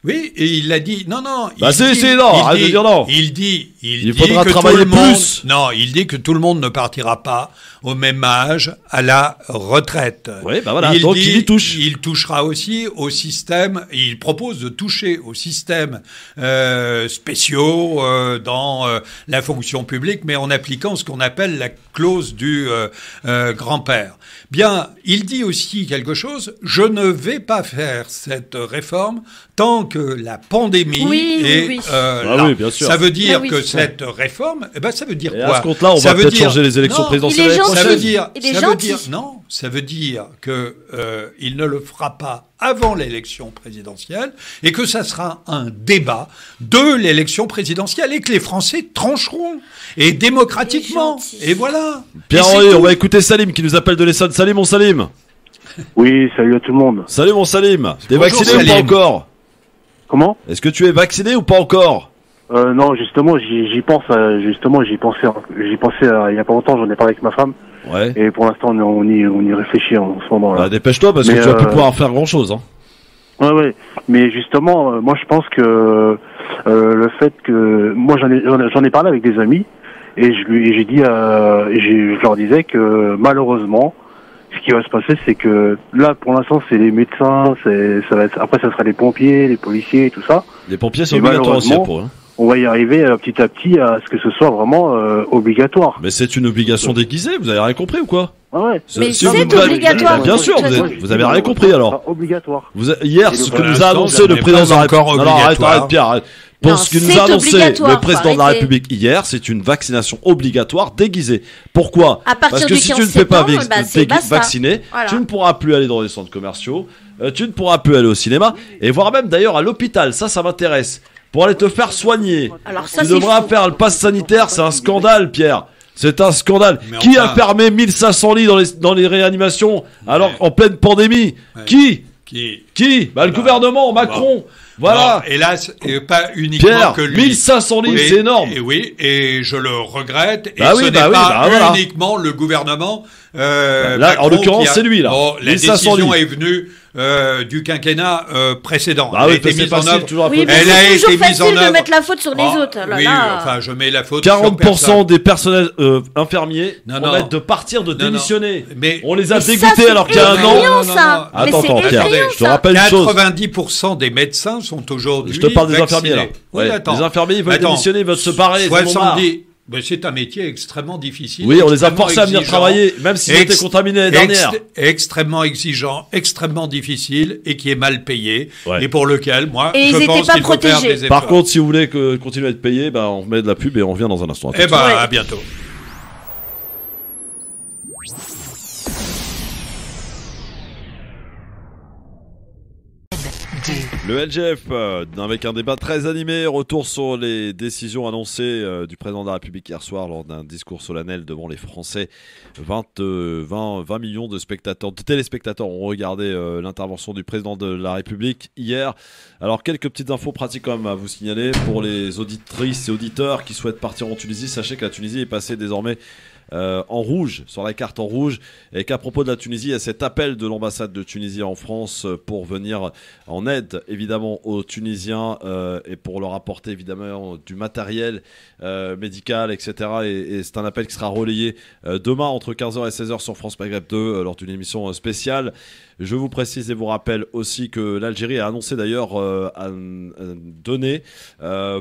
Oui, et il l'a dit. Non. Bah non, arrête de dire non. Il dit faudra que travailler tout le monde, plus. Non, il dit que tout le monde ne partira pas au même âge à la retraite. Oui, bah voilà, donc il y touche. Il touchera aussi au système, il propose de toucher aux systèmes spéciaux dans la fonction publique, mais en appliquant ce qu'on appelle la clause du grand-père. Bien, il dit aussi quelque chose, je ne vais pas faire cette réforme tant que la pandémie est là. Oui, bien sûr. Ça veut dire que cette réforme, ça veut dire et quoi? À ce compte-là, on va peut-être changer les élections présidentielles. Ça veut dire que il ne le fera pas avant l'élection présidentielle et que ça sera un débat de l'élection présidentielle et que les Français trancheront et démocratiquement. Et voilà. Pierre-Henri, on va écouter Salim qui nous appelle de l'Essonne. Salut mon Salim. Oui, salut à tout le monde. Salut mon Salim. T'es vacciné Salim. ou pas encore? Comment? Est-ce que tu es vacciné ou pas encore? Non, justement, j'y pense. J'y pensais il y a pas longtemps. J'en ai parlé avec ma femme. Ouais. Et pour l'instant, on y réfléchit en ce moment-là. Bah, dépêche-toi parce que tu vas plus pouvoir faire grand-chose. Hein. Ouais. Mais justement, moi, je pense que le fait que moi, j'en ai parlé avec des amis et je leur disais que malheureusement, ce qui va se passer, c'est que là, pour l'instant, c'est les médecins, après, ça sera les pompiers, les policiers, et tout ça. Les pompiers, c'est obligatoire aussi pour eux. On va y arriver petit à petit à ce que ce soit vraiment obligatoire. Mais c'est une obligation déguisée, vous avez rien compris ou quoi? Ouais. Mais c'est obligatoire. Bien sûr, vous avez rien compris alors. Obligatoire. Hier, ce que nous a annoncé le président de la République. Alors arrête Pierre, arrête. Pour ce que nous a annoncé le président de la République hier, c'est une vaccination obligatoire déguisée. Pourquoi? Parce que si tu ne fais pas vacciner, tu ne pourras plus aller dans les centres commerciaux, tu ne pourras plus aller au cinéma, et voire même d'ailleurs à l'hôpital. Ça m'intéresse. Pour aller te faire soigner. Alors ça, tu devras faire le pass sanitaire, c'est un scandale, Pierre. C'est un scandale. Qui a fermé 1500 lits dans les réanimations alors en pleine pandémie? Qui? Le gouvernement, Macron. Voilà. Non, hélas, et pas uniquement Pierre, que lui. 1500 livres, c'est énorme. Et oui, et je le regrette. Et ce n'est pas uniquement le gouvernement. Là, Macron en l'occurrence, c'est lui là. Bon, la décision est venue du quinquennat précédent. Elle a été mise en œuvre. Oui, mais elle a c'est toujours été mise en facile œuvre. de mettre la faute sur les autres. Oui, enfin, je mets la faute 40% sur des personnels infirmiers promettent de partir, de démissionner. Mais on les a dégoûtés alors qu'il y a un an. Attends, Pierre, je te rappelle une chose. 90% des médecins sont aujourd'hui Je te parle des infirmiers là. Oui, les infirmiers, ils veulent démissionner, ils veulent se barrer. 70. Ben, c'est un métier extrêmement difficile. Oui, on les a forcés à venir travailler, même s'ils étaient contaminés l'année dernière. Extrêmement exigeant, extrêmement difficile et qui est mal payé. Et pour lequel, moi, je pense qu'il faut faire des efforts. Par contre, si vous voulez continuer à être payé, on met de la pub et on revient dans un instant. À bientôt. Le LGF, avec un débat très animé, retour sur les décisions annoncées du président de la République hier soir lors d'un discours solennel devant les Français. 20 millions de téléspectateurs ont regardé l'intervention du président de la République hier. Alors, quelques petites infos pratiques quand même à vous signaler pour les auditrices et auditeurs qui souhaitent partir en Tunisie. Sachez que la Tunisie est passée désormais en rouge, sur la carte en rouge, et qu'à propos de la Tunisie, il y a cet appel de l'ambassade de Tunisie en France pour venir en aide évidemment aux Tunisiens et pour leur apporter évidemment du matériel médical, etc. Et c'est un appel qui sera relayé demain entre 15h et 16h sur France Maghreb 2 lors d'une émission spéciale. Je vous précise et vous rappelle aussi que l'Algérie a annoncé d'ailleurs donner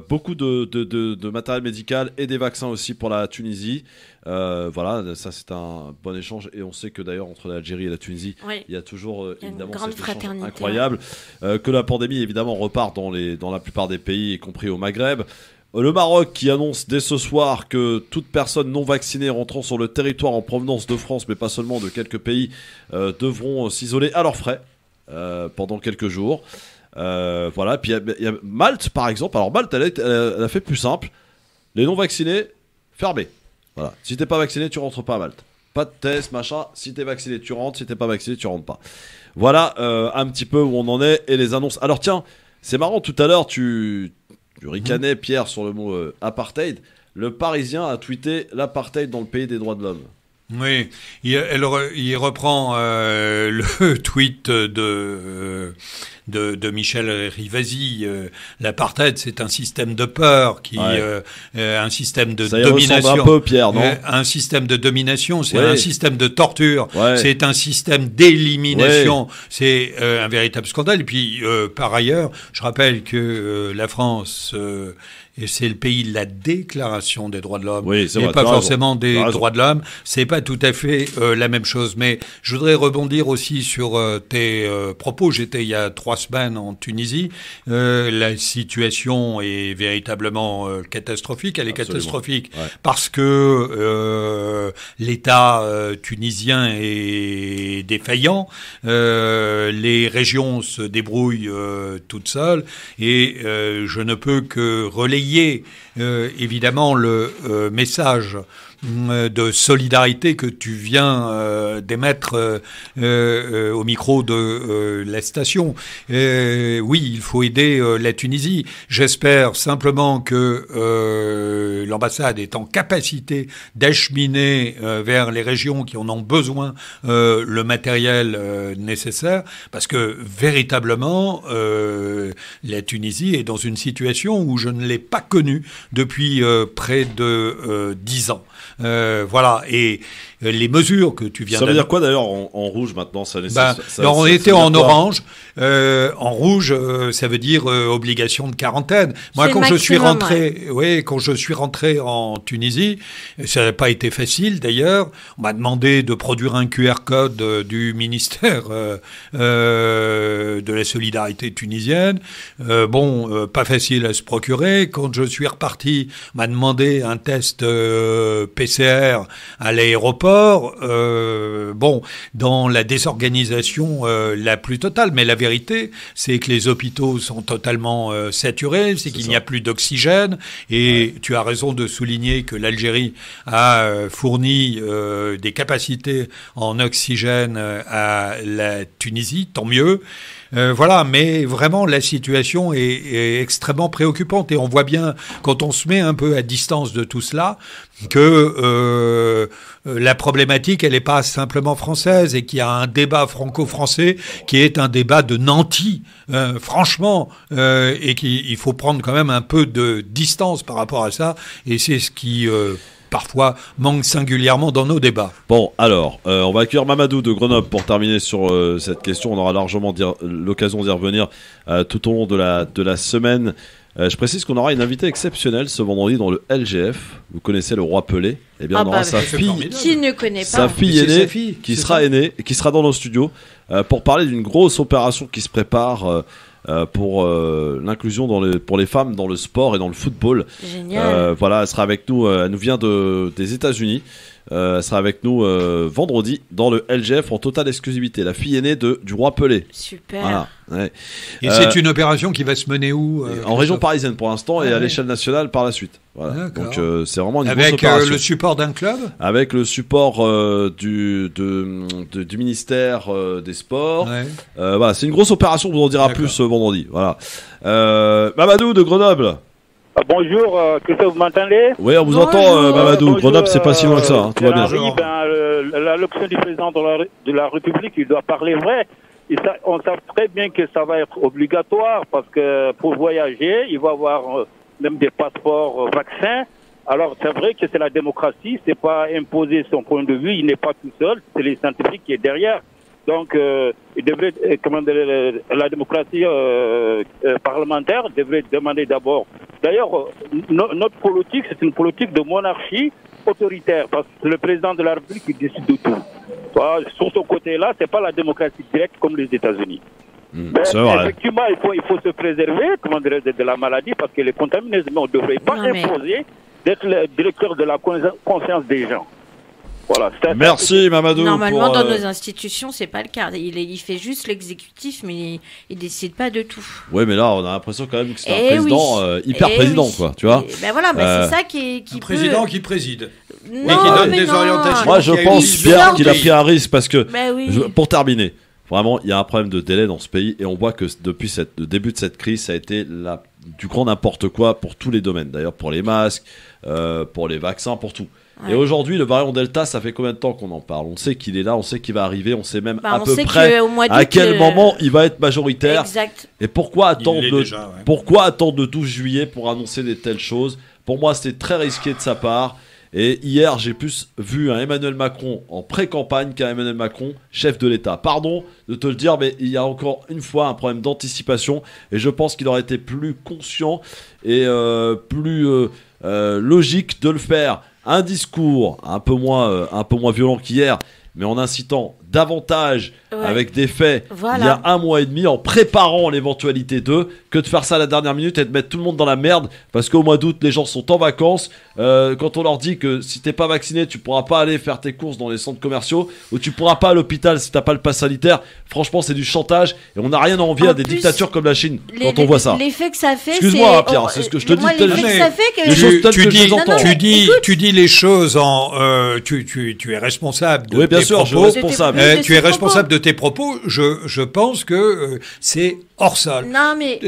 beaucoup de matériel médical et des vaccins aussi pour la Tunisie. Voilà, ça c'est un bon échange et on sait que d'ailleurs entre l'Algérie et la Tunisie, il y a toujours évidemment cette échange incroyable. Que la pandémie évidemment repart dans la plupart des pays, y compris au Maghreb. Le Maroc qui annonce dès ce soir que toute personne non vaccinée rentrant sur le territoire en provenance de France, mais pas seulement de quelques pays, devront s'isoler à leurs frais pendant quelques jours. Voilà. Puis il y a Malte par exemple. Alors Malte, elle a fait plus simple. Les non vaccinés, fermés. Voilà. Si t'es pas vacciné, tu rentres pas à Malte. Pas de test, machin. Si t'es vacciné, tu rentres. Si t'es pas vacciné, tu rentres pas. Voilà un petit peu où on en est et les annonces. Alors tiens, c'est marrant. Tout à l'heure, tu ricanais, Pierre, sur le mot apartheid. Le Parisien a tweeté l'apartheid dans le pays des droits de l'homme. Oui, il reprend le tweet de Michel Rivasi. L'apartheid, c'est un système de peur, un système de domination. Un peu, Pierre, non? Un système de domination, c'est un système de torture, ouais. C'est un système d'élimination, ouais. C'est un véritable scandale. Et puis, par ailleurs, je rappelle que la France... et c'est le pays de la déclaration des droits de l'homme, oui, et pas forcément des droits de l'homme. C'est pas tout à fait la même chose. Mais je voudrais rebondir aussi sur tes propos. J'étais il y a 3 semaines en Tunisie. La situation est véritablement catastrophique. Elle est catastrophique parce que l'État tunisien est défaillant. Les régions se débrouillent toutes seules. Et je ne peux que relayer évidemment le message de solidarité que tu viens d'émettre au micro de la station. Oui, il faut aider la Tunisie. J'espère simplement que l'ambassade est en capacité d'acheminer vers les régions qui en ont besoin le matériel nécessaire, parce que véritablement la Tunisie est dans une situation où je ne l'ai pas connue depuis près de 10 ans. Voilà, et les mesures que tu viens ça veut dire quoi d'ailleurs en rouge maintenant? Alors on était en orange. En rouge, ça veut dire obligation de quarantaine. Moi, quand je suis rentré, quand je suis rentré en Tunisie, ça n'a pas été facile d'ailleurs. On m'a demandé de produire un QR code du ministère de la solidarité tunisienne. Pas facile à se procurer. Quand je suis reparti, on m'a demandé un test PCR à l'aéroport. Dans la désorganisation la plus totale, mais la vérité, c'est que les hôpitaux sont totalement saturés, c'est qu'il n'y a plus d'oxygène, et tu as raison de souligner que l'Algérie a fourni des capacités en oxygène à la Tunisie, tant mieux. Voilà, mais vraiment la situation est extrêmement préoccupante, et on voit bien quand on se met un peu à distance de tout cela que la problématique elle n'est pas simplement française, et qu'il y a un débat franco-français qui est un débat de nantis, franchement, et qu'il faut prendre quand même un peu de distance par rapport à ça, et c'est ce qui parfois manque singulièrement dans nos débats. Bon, alors, on va accueillir Mamadou de Grenoble pour terminer sur cette question. On aura largement l'occasion d'y revenir tout au long de la semaine. Je précise qu'on aura une invitée exceptionnelle ce vendredi dans le LGF. Vous connaissez le roi Pelé. Eh bien, on aura sa fille. Qui ne connaît pas? Sa fille aînée, qui sera aînée, et qui sera dans nos studios pour parler d'une grosse opération qui se prépare pour l'inclusion pour les femmes dans le sport et dans le football. Génial. Voilà, elle sera avec nous. Elle nous vient des États-Unis. Elle sera avec nous vendredi dans le LGF en totale exclusivité. La fille aînée du roi Pelé. Super. Voilà. Ouais. Et c'est une opération qui va se mener où en région parisienne pour l'instant, et à l'échelle nationale par la suite. Voilà. Donc c'est vraiment une grosse opération. Avec le support d'un club? Avec le support du ministère des Sports. Ouais. Voilà, c'est une grosse opération, on vous en dira plus vendredi. Voilà. Mamadou de Grenoble. Bonjour, Christophe, vous m'entendez? Oui, on vous entend, Mamadou. Bonjour, Grenoble, c'est pas si loin que ça, tout va bien. L'option du président de la République, il doit parler vrai. On sait très bien que ça va être obligatoire, parce que pour voyager, il va avoir même des passeports vaccins. Alors, c'est vrai que c'est la démocratie, c'est pas imposer son point de vue, il n'est pas tout seul, c'est les scientifiques qui est derrière. Donc, il devrait, la démocratie parlementaire devrait demander d'abord. D'ailleurs, notre politique, c'est une politique de monarchie autoritaire, parce que c'est le président de la République qui décide de tout. Sur ce côté-là, c'est pas la démocratie directe comme les États-Unis. Mais effectivement, il faut se préserver, de la maladie, parce qu'elle est contaminée. Mais on ne devrait pas imposer d'être le directeur de la conscience des gens. Voilà, merci Mamadou. Normalement, dans nos institutions, c'est pas le cas. Il fait juste l'exécutif, mais il décide pas de tout. Oui, mais là, on a l'impression quand même que c'est un président hyper président, quoi. Tu vois. Ben voilà, c'est ça qui un président qui préside. Non, qui donne des orientations. Moi, je pense, Pierre, qu'il a pris un risque parce que, pour terminer, vraiment, il y a un problème de délai dans ce pays, et on voit que depuis le début de cette crise, ça a été du grand n'importe quoi pour tous les domaines. D'ailleurs, pour les masques, pour les vaccins, pour tout. Ouais. Et aujourd'hui, le variant Delta, ça fait combien de temps qu'on en parle? On sait qu'il est là, on sait qu'il va arriver, on sait même à on peu sait près qu'au mois à d'août, quel moment il va être majoritaire. Exact. Et pourquoi attendre déjà, ouais. pourquoi attendre le 12 juillet pour annoncer des telles choses? Pour moi, c'était très risqué de sa part. Et hier, j'ai plus vu un Emmanuel Macron en pré-campagne qu'un Emmanuel Macron chef de l'État. Pardon de te le dire, mais il y a encore une fois un problème d'anticipation. Et je pense qu'il aurait été plus conscient et plus logique de le faire. Un discours un peu moins violent qu'hier, mais en incitant davantage avec des faits il y a 1 mois et demi, en préparant l'éventualité d'eux, que de faire ça à la dernière minute et de mettre tout le monde dans la merde, parce qu'au mois d'août les gens sont en vacances. Quand on leur dit que si t'es pas vacciné tu pourras pas aller faire tes courses dans les centres commerciaux, ou tu pourras pas à l'hôpital si t'as pas le pass sanitaire, franchement c'est du chantage, et on n'a rien à envier à des dictatures comme la Chine quand on voit ça. L'effet que ça fait, excuse-moi Pierre, c'est ce que je te dis. L'effet que ça fait que les choses telles que je les entends. Tu dis les choses en tu es responsable de tes propos. Je suis responsable. Tu es responsable de tes propos. Je pense que c'est hors sol. Non mais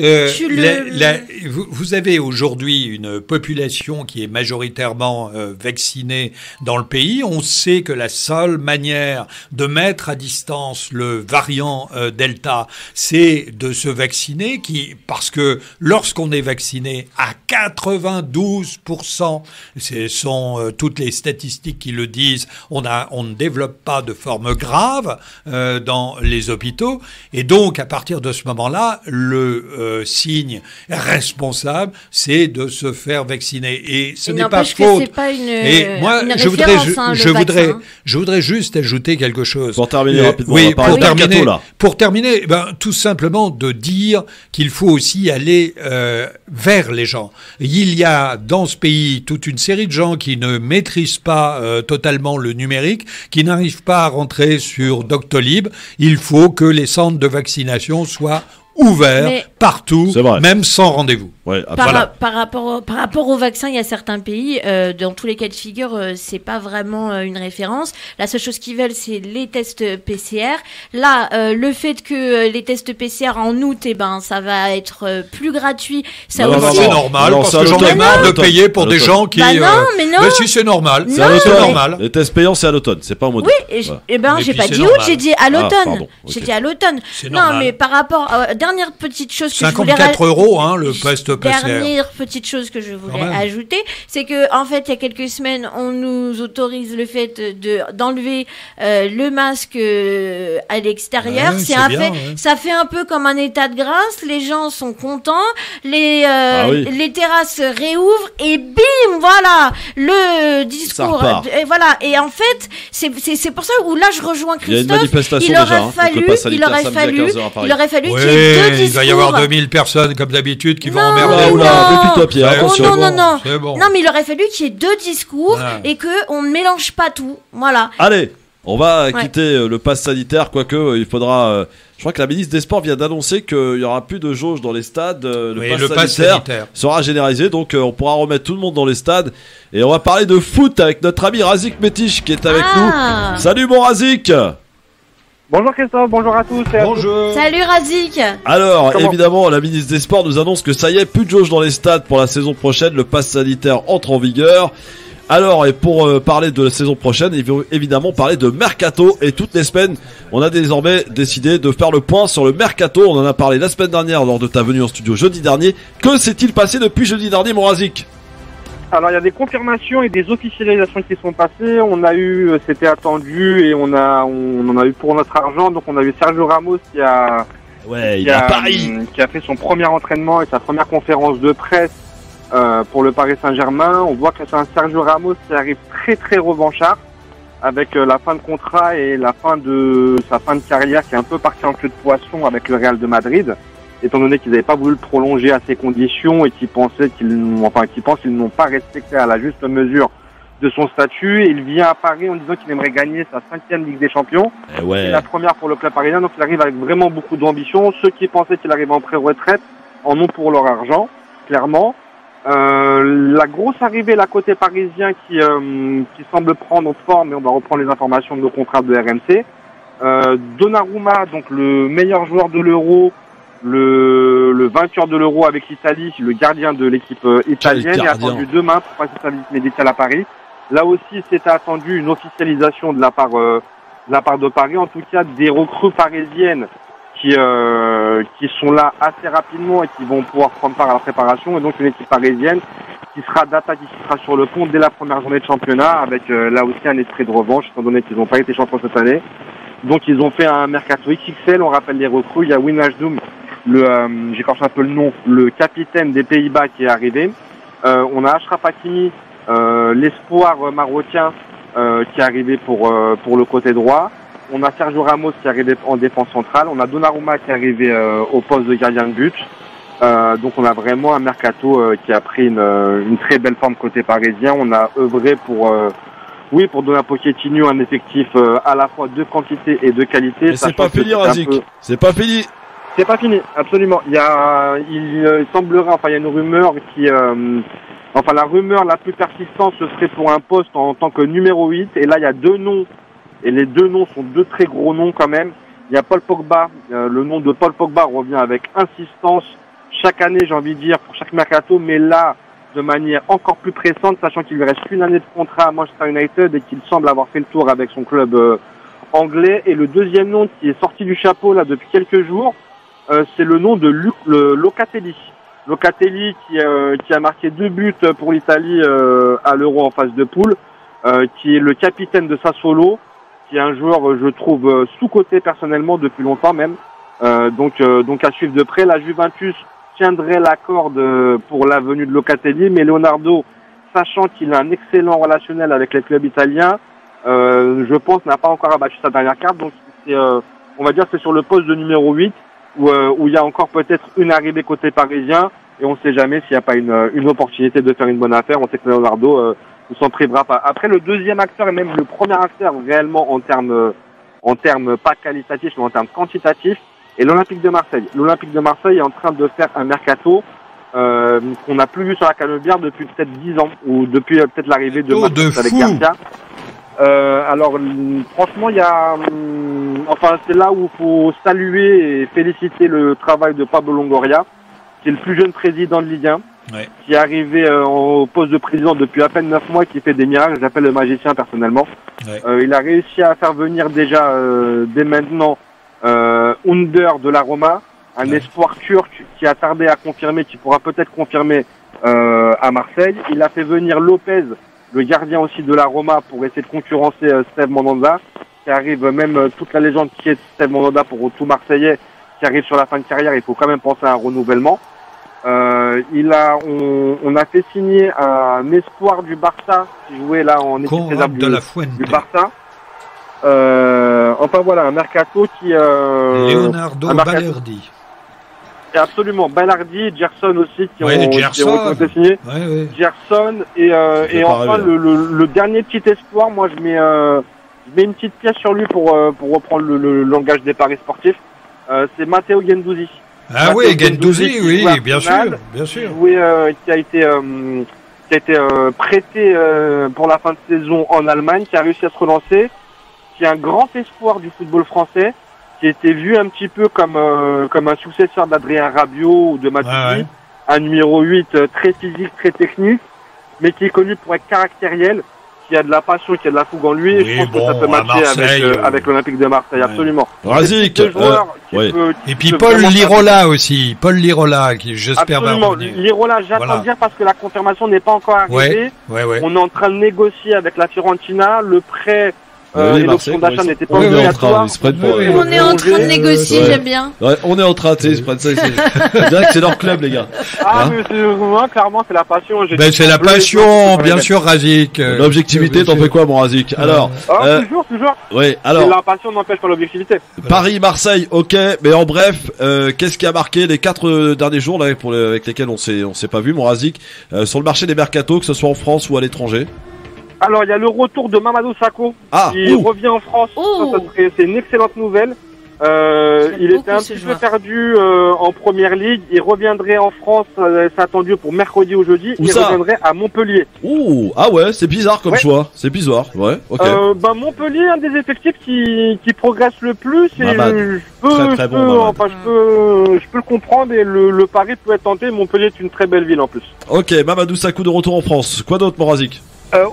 vous avez aujourd'hui une population qui est majoritairement vaccinée dans le pays. On sait que la seule manière de mettre à distance le variant Delta, c'est de se vacciner, parce que lorsqu'on est vacciné à 92%, ce sont toutes les statistiques qui le disent, on ne développe pas de forme grave dans les hôpitaux, et donc à partir de ce moment-là, le signe responsable, c'est de se faire vacciner, et ce n'est pas faute. Et moi, je voudrais juste ajouter quelque chose. Pour terminer rapidement, pour terminer, tout simplement de dire qu'il faut aussi aller vers les gens. Il y a dans ce pays toute une série de gens qui ne maîtrisent pas totalement le numérique, qui n'arrivent pas à rentrer sur Doctolib. Il faut que les centres de vaccination soient ouverts partout, même sans rendez-vous. Ouais, par rapport au vaccin, il y a certains pays, dans tous les cas de figure, c'est pas vraiment une référence. La seule chose qu'ils veulent, c'est les tests PCR. Là, le fait que les tests PCR en août, ça va être plus gratuit. Ça aussi. C'est normal, parce que j'en ai marre de payer pour des gens qui. non, mais non. Mais si, c'est normal. C'est normal. Les tests payants, c'est à l'automne, c'est pas au mois d'août. Oui, j'ai pas dit août, j'ai dit à l'automne. J'ai dit à l'automne. Non, mais par rapport, dernière petite chose que 54 €, le test PCR. Dernière petite chose que je voulais ajouter, c'est que en fait, il y a quelques semaines, on nous autorise le fait d'enlever le masque à l'extérieur. Ça fait un peu comme un état de grâce. Les gens sont contents, les terrasses réouvrent et bim, voilà le discours. Et en fait, c'est pour ça où là je rejoins Christophe. Il aurait fallu qu'il y ait deux discours. Il va y avoir 2000 personnes comme d'habitude qui vont emmerder. Méfie-toi, Pierre. Non, mais il aurait fallu qu'il y ait deux discours et qu'on ne mélange pas tout. Voilà. Allez, on va quitter le pass sanitaire, quoique il faudra. Je crois que la ministre des Sports vient d'annoncer qu'il n'y aura plus de jauge dans les stades. Le pass sanitaire sera généralisé, donc on pourra remettre tout le monde dans les stades. Et on va parler de foot avec notre ami Razik Metich qui est avec nous. Salut mon Razik. Bonjour Christophe, bonjour à tous. Bonjour. Salut Razik. Alors, évidemment, la ministre des Sports nous annonce que ça y est, plus de jauge dans les stades pour la saison prochaine. Le pass sanitaire entre en vigueur. Alors, et pour parler de la saison prochaine, il faut évidemment parler de Mercato. Et toutes les semaines, on a désormais décidé de faire le point sur le Mercato. On en a parlé la semaine dernière lors de ta venue en studio jeudi dernier. Que s'est-il passé depuis jeudi dernier, mon Razik ? Alors il y a des confirmations et des officialisations qui sont passées. On a eu, c'était attendu et on en a eu pour notre argent. Donc on a eu Sergio Ramos qui a fait son premier entraînement et sa première conférence de presse pour le Paris Saint-Germain. On voit que c'est un Sergio Ramos qui arrive très très revanchard avec la fin de contrat et la fin de sa fin de carrière qui est un peu partie en queue de poisson avec le Real de Madrid. Étant donné qu'ils n'avaient pas voulu le prolonger à ces conditions et qu'ils pensent qu'ils n'ont pas respecté à la juste mesure de son statut. Il vient à Paris en disant qu'il aimerait gagner sa 5e Ligue des Champions. C'est la première pour le club parisien, donc il arrive avec vraiment beaucoup d'ambition. Ceux qui pensaient qu'il arrivait en pré-retraite en ont pour leur argent, clairement. La grosse arrivée là côté parisien qui semble prendre forme, et on va reprendre les informations de nos confrères de RMC. Donnarumma, donc le meilleur joueur de l'Euro, le vainqueur de l'Euro avec l'Italie, le gardien de l'équipe italienne, est attendu demain pour passer sa visite médicale à Paris. Là aussi, c'était attendu une officialisation de la part de Paris, en tout cas des recrues parisiennes qui sont là assez rapidement et qui vont pouvoir prendre part à la préparation, et donc une équipe parisienne qui sera d'attaque, qui sera sur le pont dès la première journée de championnat, avec là aussi un esprit de revanche, étant donné qu'ils n'ont pas été champions cette année. Donc ils ont fait un mercato XXL, on rappelle les recrues, il y a Wijnaldum, j'écorche un peu le nom, le capitaine des Pays-Bas qui est arrivé. On a Achraf Hakimi, l'espoir marocain qui est arrivé pour le côté droit. On a Sergio Ramos qui est arrivé en défense centrale. On a Donnarumma qui est arrivé au poste de gardien de but. Donc on a vraiment un mercato qui a pris une très belle forme côté parisien. On a œuvré pour donner à Pochettino un effectif à la fois de quantité et de qualité. Mais c'est pas fini, Razik. C'est pas fini. C'est pas fini, absolument. Il semblerait, enfin il y a une rumeur qui la rumeur la plus persistante, ce serait pour un poste en tant que numéro 8. Et là, il y a 2 noms. Et les 2 noms sont 2 très gros noms quand même. Il y a Paul Pogba. Le nom de Paul Pogba revient avec insistance chaque année, j'ai envie de dire, pour chaque mercato. Mais là, de manière encore plus pressante, sachant qu'il lui reste qu'une année de contrat à Manchester United et qu'il semble avoir fait le tour avec son club anglais. Et le deuxième nom qui est sorti du chapeau là depuis quelques jours, c'est le nom de Locatelli. Locatelli qui a marqué 2 buts pour l'Italie à l'Euro en phase de poule, qui est le capitaine de Sassuolo, qui est un joueur, je trouve, sous-coté personnellement depuis longtemps même. Donc à suivre de près. La Juventus tiendrait la corde pour la venue de Locatelli, mais Leonardo, sachant qu'il a un excellent relationnel avec les clubs italiens, je pense n'a pas encore abattu sa dernière carte. Donc on va dire c'est sur le poste de numéro 8 où il y a encore peut-être une arrivée côté parisien, et on ne sait jamais s'il n'y a pas une opportunité de faire une bonne affaire. On sait que Leonardo ne s'en privera pas. Après, le deuxième acteur et même le premier acteur réellement en termes pas qualitatifs mais en termes quantitatifs, est l'Olympique de Marseille. L'Olympique de Marseille est en train de faire un mercato qu'on n'a plus vu sur la Canebière depuis peut-être 10 ans, ou depuis peut-être l'arrivée de Marseille avec Garcia. Alors franchement, il y a c'est là où il faut saluer et féliciter le travail de Pablo Longoria, qui est le plus jeune président de Ligue 1, qui est arrivé au poste de président depuis à peine 9 mois, qui fait des miracles. J'appelle le magicien personnellement. Il a réussi à faire venir déjà dès maintenant Under de la Roma, un espoir turc qui a tardé à confirmer, qui pourra peut-être confirmer à Marseille. Il a fait venir Lopez, le gardien aussi de la Roma, pour essayer de concurrencer Steve Mandanda, qui arrive, même toute la légende qui est Steve Mandanda pour tout Marseillais, qui arrive sur la fin de carrière. Il faut quand même penser à un renouvellement. On a fait signer un espoir du Barça qui jouait là en équipe réserve du Barça. Voilà, un mercato qui Leonardo Balerdi. Absolument, Balerdi, Gerson aussi qui ont été signés. Gerson et enfin le dernier petit espoir, moi je mets une petite pièce sur lui pour reprendre le langage des paris sportifs. C'est Matteo Guendouzi. Ah oui, Guendouzi, oui, bien sûr. Qui a été prêté pour la fin de saison en Allemagne, qui a réussi à se relancer, qui est un grand espoir du football français, qui a été vu un petit peu comme un successeur d'Adrien Rabiot ou de Matuidi, un numéro 8 très physique, très technique, mais qui est connu pour être caractériel, qui a de la passion, qui a de la fougue en lui, et je pense que ça peut matcher avec l'Olympique de Marseille, absolument. Razik, et puis Paul Lirola aussi, qui j'espère va revenir. Lirola, j'attends bien parce que la confirmation n'est pas encore arrivée. On est en train de négocier avec la Fiorentina, le prêt et l'option d'achat n'était pas obligatoire. On est en train de négocier, j'aime bien. On est en train, ils se prennent ça. C'est vrai que c'est leur club, les gars. Mais clairement, c'est la passion. C'est la passion, bien sûr, Razik. L'objectivité, t'en fais quoi, mon Razik? Alors. Toujours. Oui, alors. La passion n'empêche pas l'objectivité. Paris-Marseille, ok, mais en bref, qu'est-ce qui a marqué les 4 derniers jours, là, avec lesquels on s'est pas vu, mon Razik, sur le marché des mercatos, que ce soit en France ou à l'étranger? Alors, il y a le retour de Mamadou Sakho qui revient en France. C'est une excellente nouvelle. Il était un petit peu perdu en première ligue. Il reviendrait en France, c'est attendu pour mercredi ou jeudi. Il reviendrait à Montpellier. Ah ouais, c'est bizarre comme choix. C'est bizarre, ouais. Ok. Montpellier, un des effectifs qui progresse le plus. Et je peux le comprendre et le pari peut être tenté. Montpellier est une très belle ville en plus. Ok, Mamadou Sakho de retour en France. Quoi d'autre, Morazik?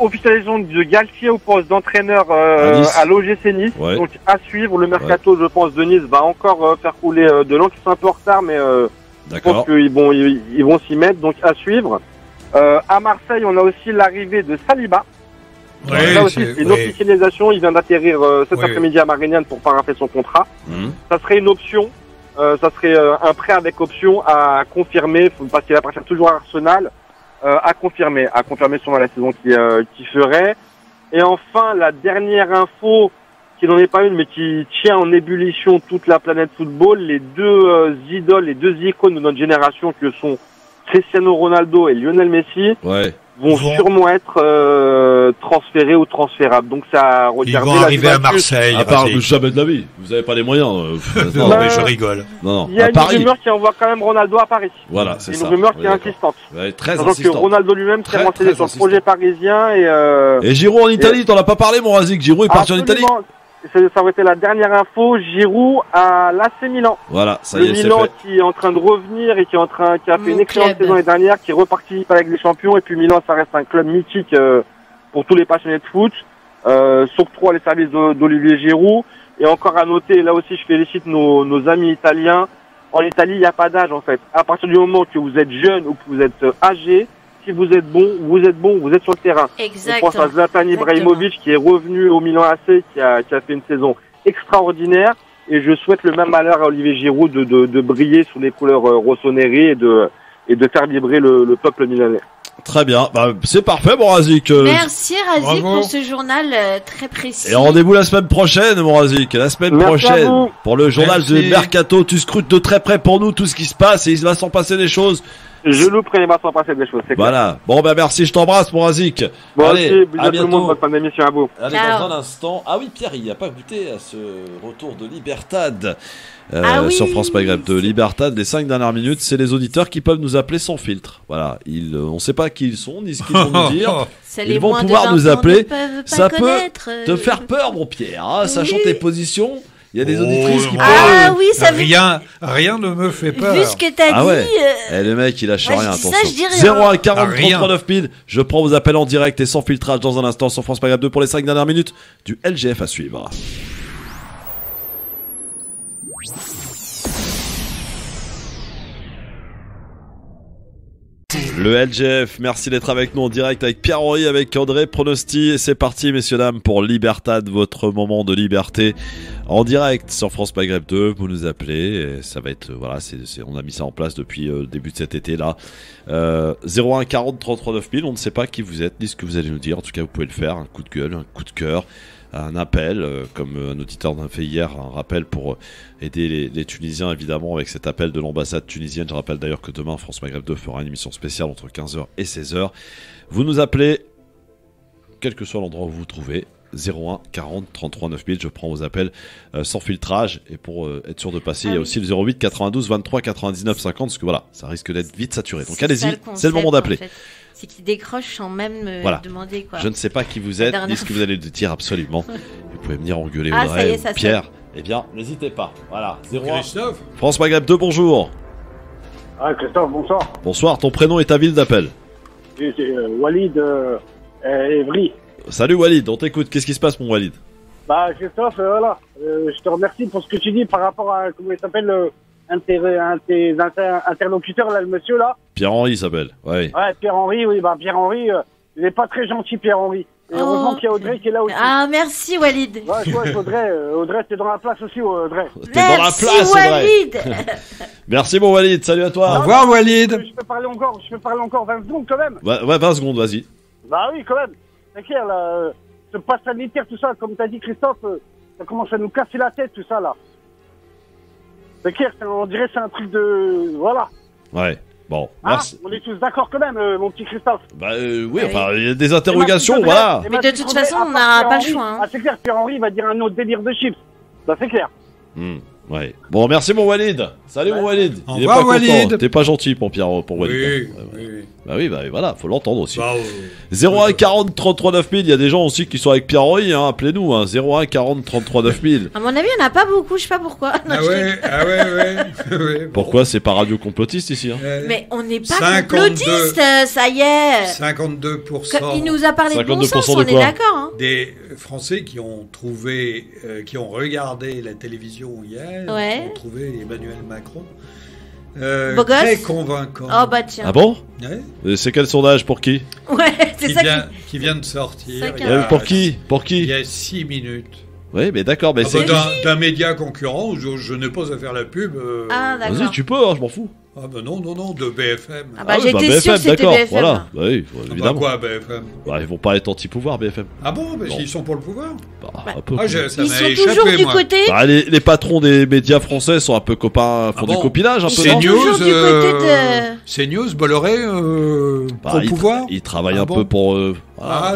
Officialisation de Galtier au poste d'entraîneur à l'OGC Nice. Ouais. Donc à suivre. Le mercato, je pense, de Nice va encore faire couler de l'encre. Ils sont un peu en retard, mais je pense qu'ils vont s'y mettre. Donc à suivre. À Marseille, on a aussi l'arrivée de Saliba. Ouais, là aussi, c'est une officialisation. Il vient d'atterrir cet après-midi à Marignane pour paraphrer son contrat. Ça serait une option. Ça serait un prêt avec option à confirmer, parce qu'il appartient toujours à Arsenal. À confirmer sûrement la saison qui ferait. Et enfin, la dernière info, qui n'en est pas une, mais qui tient en ébullition toute la planète football, les deux idoles, les deux icônes de notre génération, que sont Cristiano Ronaldo et Lionel Messi, vont sûrement être transférés ou transférables. Donc ça regarde. Ils vont arriver à Marseille. À part jamais de la vie. Vous avez pas les moyens. Non, mais je rigole. Non, il y a une rumeur qui envoie quand même Ronaldo à Paris. Voilà, c'est ça. Une rumeur qui est insistante. Ouais, très donc insistante. que Ronaldo lui-même s'est renseigné sur le projet parisien et Giroud en Italie, t'en as pas parlé, mon Razik. Giroud est parti en Italie. Ça aurait été la dernière info. Giroud à l'AC Milan. Voilà, ça y est, c'est Milan fait. qui est en train de revenir et qui a fait une excellente saison l'année dernière, qui reparticipe avec les champions. Et puis Milan, ça reste un club mythique pour tous les passionnés de foot. S'octroie les services d'Olivier Giroud. Et encore à noter, là aussi, je félicite nos amis italiens. En Italie, il n'y a pas d'âge en fait. À partir du moment que vous êtes jeune ou que vous êtes âgé, si vous êtes bon, vous êtes sur le terrain. Exactement. Je pense à Zlatan Ibrahimovic qui est revenu au Milan AC, qui a fait une saison extraordinaire. Et je souhaite le même malheur à Olivier Giroud de briller sous les couleurs rossoneri et de faire vibrer le peuple milanais. Très bien, c'est parfait, mon Razik. Merci Razik pour ce journal très précis. Et rendez-vous la semaine prochaine, mon Razik. La semaine prochaine pour le journal de Mercato. Tu scrutes de très près pour nous tout ce qui se passe et il va s'en passer des choses. Je louperai, il va s'en passer des choses, c'est clair. Voilà. Bon, merci, je t'embrasse, mon Razik. Bon, allez, à bientôt. Tout le monde, bonne fin d'émission à vous. Allez, dans un instant. Ah oui, Pierre, il n'a pas goûté à ce retour de Libertad sur France Maghreb. De Libertad, les 5 dernières minutes, c'est les auditeurs qui peuvent nous appeler sans filtre. Voilà. On ne sait pas qui ils sont, ni ce qu'ils vont nous dire. Ils vont pouvoir nous appeler. Ça peut te faire peur, mon Pierre, hein, sachant tes positions. Il y a des auditrices qui peuvent... Ah oui, ça rien ne me fait peur. Vu ce que t'as dit... le mec, il lâche rien, attention. 01 40 39 000. Je prends vos appels en direct et sans filtrage dans un instant sur France Maghreb 2 pour les 5 dernières minutes du LGF à suivre. Le LGF, merci d'être avec nous en direct avec Pierre-Henri, avec André Pronosti. Et c'est parti, messieurs, dames, pour Libertad, votre moment de liberté en direct sur France Maghreb 2. Vous nous appelez, et ça va être, voilà, on a mis ça en place depuis le début de cet été là. 01 40 33 9000, on ne sait pas qui vous êtes, ni ce que vous allez nous dire. En tout cas, vous pouvez le faire, un coup de gueule, un coup de cœur, un appel, comme un auditeur m'a fait hier, un rappel pour aider les Tunisiens, évidemment, avec cet appel de l'ambassade tunisienne. Je rappelle d'ailleurs que demain, France Maghreb 2 fera une émission spéciale entre 15h et 16h. Vous nous appelez, quel que soit l'endroit où vous vous trouvez, 01 40 33 9000, je prends vos appels sans filtrage. Et pour être sûr de passer, il y a aussi le 08 92 23 99 50, parce que voilà, ça risque d'être vite saturé. Donc allez-y, c'est le moment d'appeler. En fait. C'est qu'ils décrochent sans même me demander quoi. Je ne sais pas qui vous êtes, ni ce que vous allez nous dire absolument. Vous pouvez venir engueuler Audrey ou Pierre. Eh bien, n'hésitez pas. Voilà, 01 Christophe. France Maghreb 2, bonjour. Ah, Christophe, bonsoir. Bonsoir, ton prénom et ta ville d'appel. C'est Walid Evry. Salut Walid, on t'écoute. Qu'est-ce qui se passe, mon Walid? Bah, Christophe, voilà. Je te remercie pour ce que tu dis par rapport à, comment il s'appelle, un de tes interlocuteurs, là, le monsieur, là. Pierre-Henri s'appelle, ouais. Ouais, Pierre-Henri, oui, bah, Pierre-Henri, il n'est pas très gentil, Pierre-Henri. Et heureusement qu'il y a Audrey qui est là aussi. Ah, merci, Walid. Ouais, Audrey, t'es dans la place aussi, Audrey. T'es dans la place, Walid. Merci, mon Walid, salut à toi. Au revoir, Walid. Je peux parler encore 20 secondes, quand même. Ouais, 20 secondes, vas-y. Bah oui, quand même. C'est clair, là, ce pass sanitaire, tout ça, comme t'as dit, Christophe, ça commence à nous casser la tête, tout ça, là. C'est clair, on dirait que c'est un truc de... Voilà. Ouais, bon, merci. On est tous d'accord quand même, mon petit Christophe. Bah oui, enfin, il y a des interrogations, voilà. Mais de toute façon, on n'a pas le choix. Hein. Ah, c'est clair, Pierre-Henri va dire un autre délire de chips. Bah, c'est clair. Ouais. Bon, merci, mon Walid. Salut, mon Walid. Au revoir, Walid. T'es pas gentil pour Walid. Oui. Bah oui, bah voilà, faut l'entendre aussi. 01 40 33 9000, il y a des gens aussi qui sont avec Pierre-Henri, hein, appelez-nous, hein, 01 40 33 9000. À mon avis, il n'y en a pas beaucoup, je sais pas pourquoi. Non, ouais. Pourquoi c'est pas radio complotiste ici, hein? Mais on n'est pas complotiste, ça y est. 52%. Il nous a parlé de bon sens, on est d'accord. Hein. Des Français qui ont trouvé, qui ont regardé la télévision hier, ont trouvé Emmanuel Macron très convaincant. Oh bah tiens. Ah bon? Ouais. C'est quel sondage pour qui? Ouais, c'est ça qui vient de sortir. Pour qui? Il y a 6 minutes. Oui, mais d'accord, mais c'est d'un média concurrent où je n'ai pas à faire la pub. Ah d'accord. Vas-y, tu peux, hein, je m'en fous. Ah bah non, de BFM. Ah bah j'étais sûr que c'était BFM. Voilà. Bah oui, évidemment. Bah quoi, BFM? Bah ils vont pas être anti-pouvoir, BFM. Ah bon, bah ils sont pour le pouvoir. Un peu. Ils sont toujours du côté. Bah, les patrons des médias français sont un peu copains, font du copinage un peu. CNews, Bolloré, pour le pouvoir. Ils travaillent un peu pour.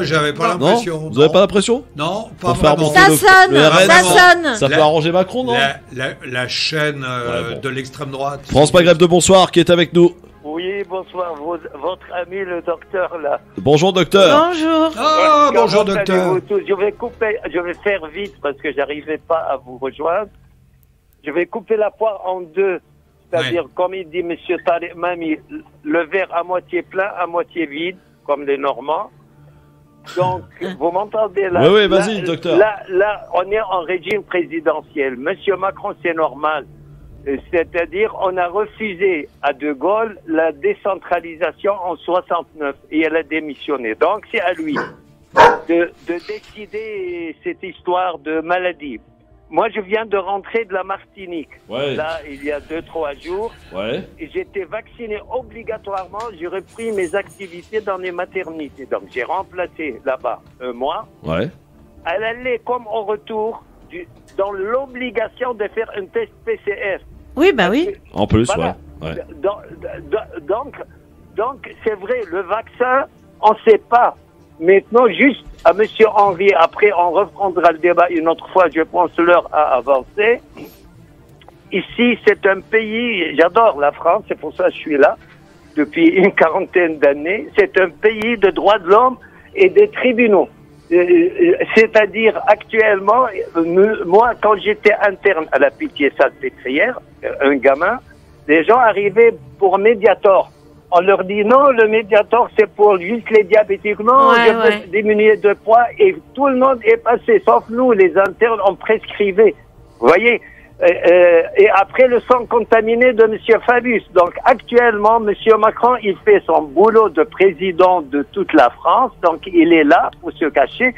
J'avais pas l'impression. Vous avez pas l'impression? Non, pas vraiment. Ça sonne. Ça peut arranger Macron, non? La chaîne de l'extrême droite. France Maghreb de bonsoir, qui est avec nous. Oui, bonsoir, votre ami le docteur là. Bonjour docteur. Bonjour. Bonjour docteur. Je vais faire vite parce que j'arrivais pas à vous rejoindre. Je vais couper la poire en deux. C'est-à-dire, comme il dit monsieur Tariq Mami, le verre à moitié plein, à moitié vide, comme les Normands. Donc, vous m'entendez là? Oui, vas-y, docteur. Là, on est en régime présidentiel. Monsieur Macron, c'est normal. C'est-à-dire, on a refusé à De Gaulle la décentralisation en 69 et elle a démissionné. Donc, c'est à lui de décider cette histoire de maladie. Moi, je viens de rentrer de la Martinique. Là, il y a 2-3 jours. Et j'étais vacciné obligatoirement. J'ai repris mes activités dans les maternités. Donc, j'ai remplacé là-bas un mois. Elle allait comme au retour dans l'obligation de faire un test PCR. Oui, bah oui. En plus, voilà. Donc, c'est vrai, le vaccin, on ne sait pas. Maintenant, juste à Monsieur Henry, après on reprendra le débat une autre fois, je pense l'heure a avancé. Ici, c'est un pays, j'adore la France, c'est pour ça que je suis là, depuis une quarantaine d'années. C'est un pays de droits de l'homme et des tribunaux. C'est-à-dire, actuellement, moi, quand j'étais interne à la Pitié-Salpêtrière, un gamin, les gens arrivaient pour Mediator. On leur dit non, le Mediator c'est pour juste les diabétiques. Non, je veux diminuer de poids et tout le monde est passé, sauf nous, les internes, on prescrivait. Vous voyez et après le sang contaminé de Monsieur Fabius. Donc actuellement, Monsieur Macron, il fait son boulot de président de toute la France. Donc il est là pour se cacher.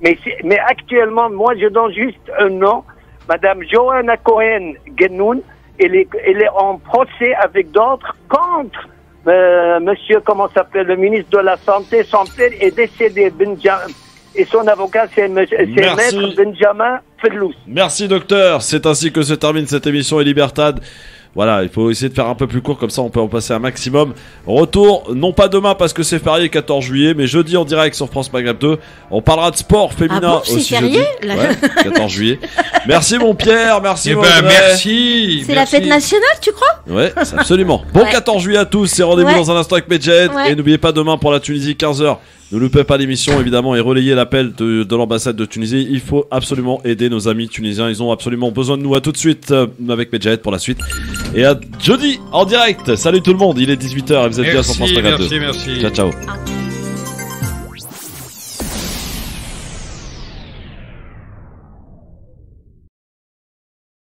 Mais actuellement, moi je donne juste un nom. Madame Johanna Cohen-Genoun, elle est en procès avec d'autres contre monsieur, comment s'appelle, le ministre de la Santé. Son père est décédé, et son avocat, c'est maître Benjamin Fellous. Merci docteur, c'est ainsi que se termine cette émission Libertad. Voilà, il faut essayer de faire un peu plus court, comme ça on peut en passer un maximum. Retour, non pas demain parce que c'est férié 14 juillet, mais jeudi en direct sur France Maghreb 2. On parlera de sport féminin aussi jeudi. 14 juillet. Merci mon Pierre, merci mon André. Merci. C'est la fête nationale, tu crois? Ouais, absolument. Bon 14 juillet à tous, c'est rendez-vous dans un instant avec Medjed. Et n'oubliez pas demain pour la Tunisie 15h. Ne loupez pas l'émission évidemment et relayez l'appel de l'ambassade de Tunisie. Il faut absolument aider nos amis tunisiens. Ils ont absolument besoin de nous. À tout de suite avec Medjed pour la suite. Et à jeudi en direct. Salut tout le monde. Il est 18h et vous êtes bien sur France Maghreb 2. Merci. Ciao.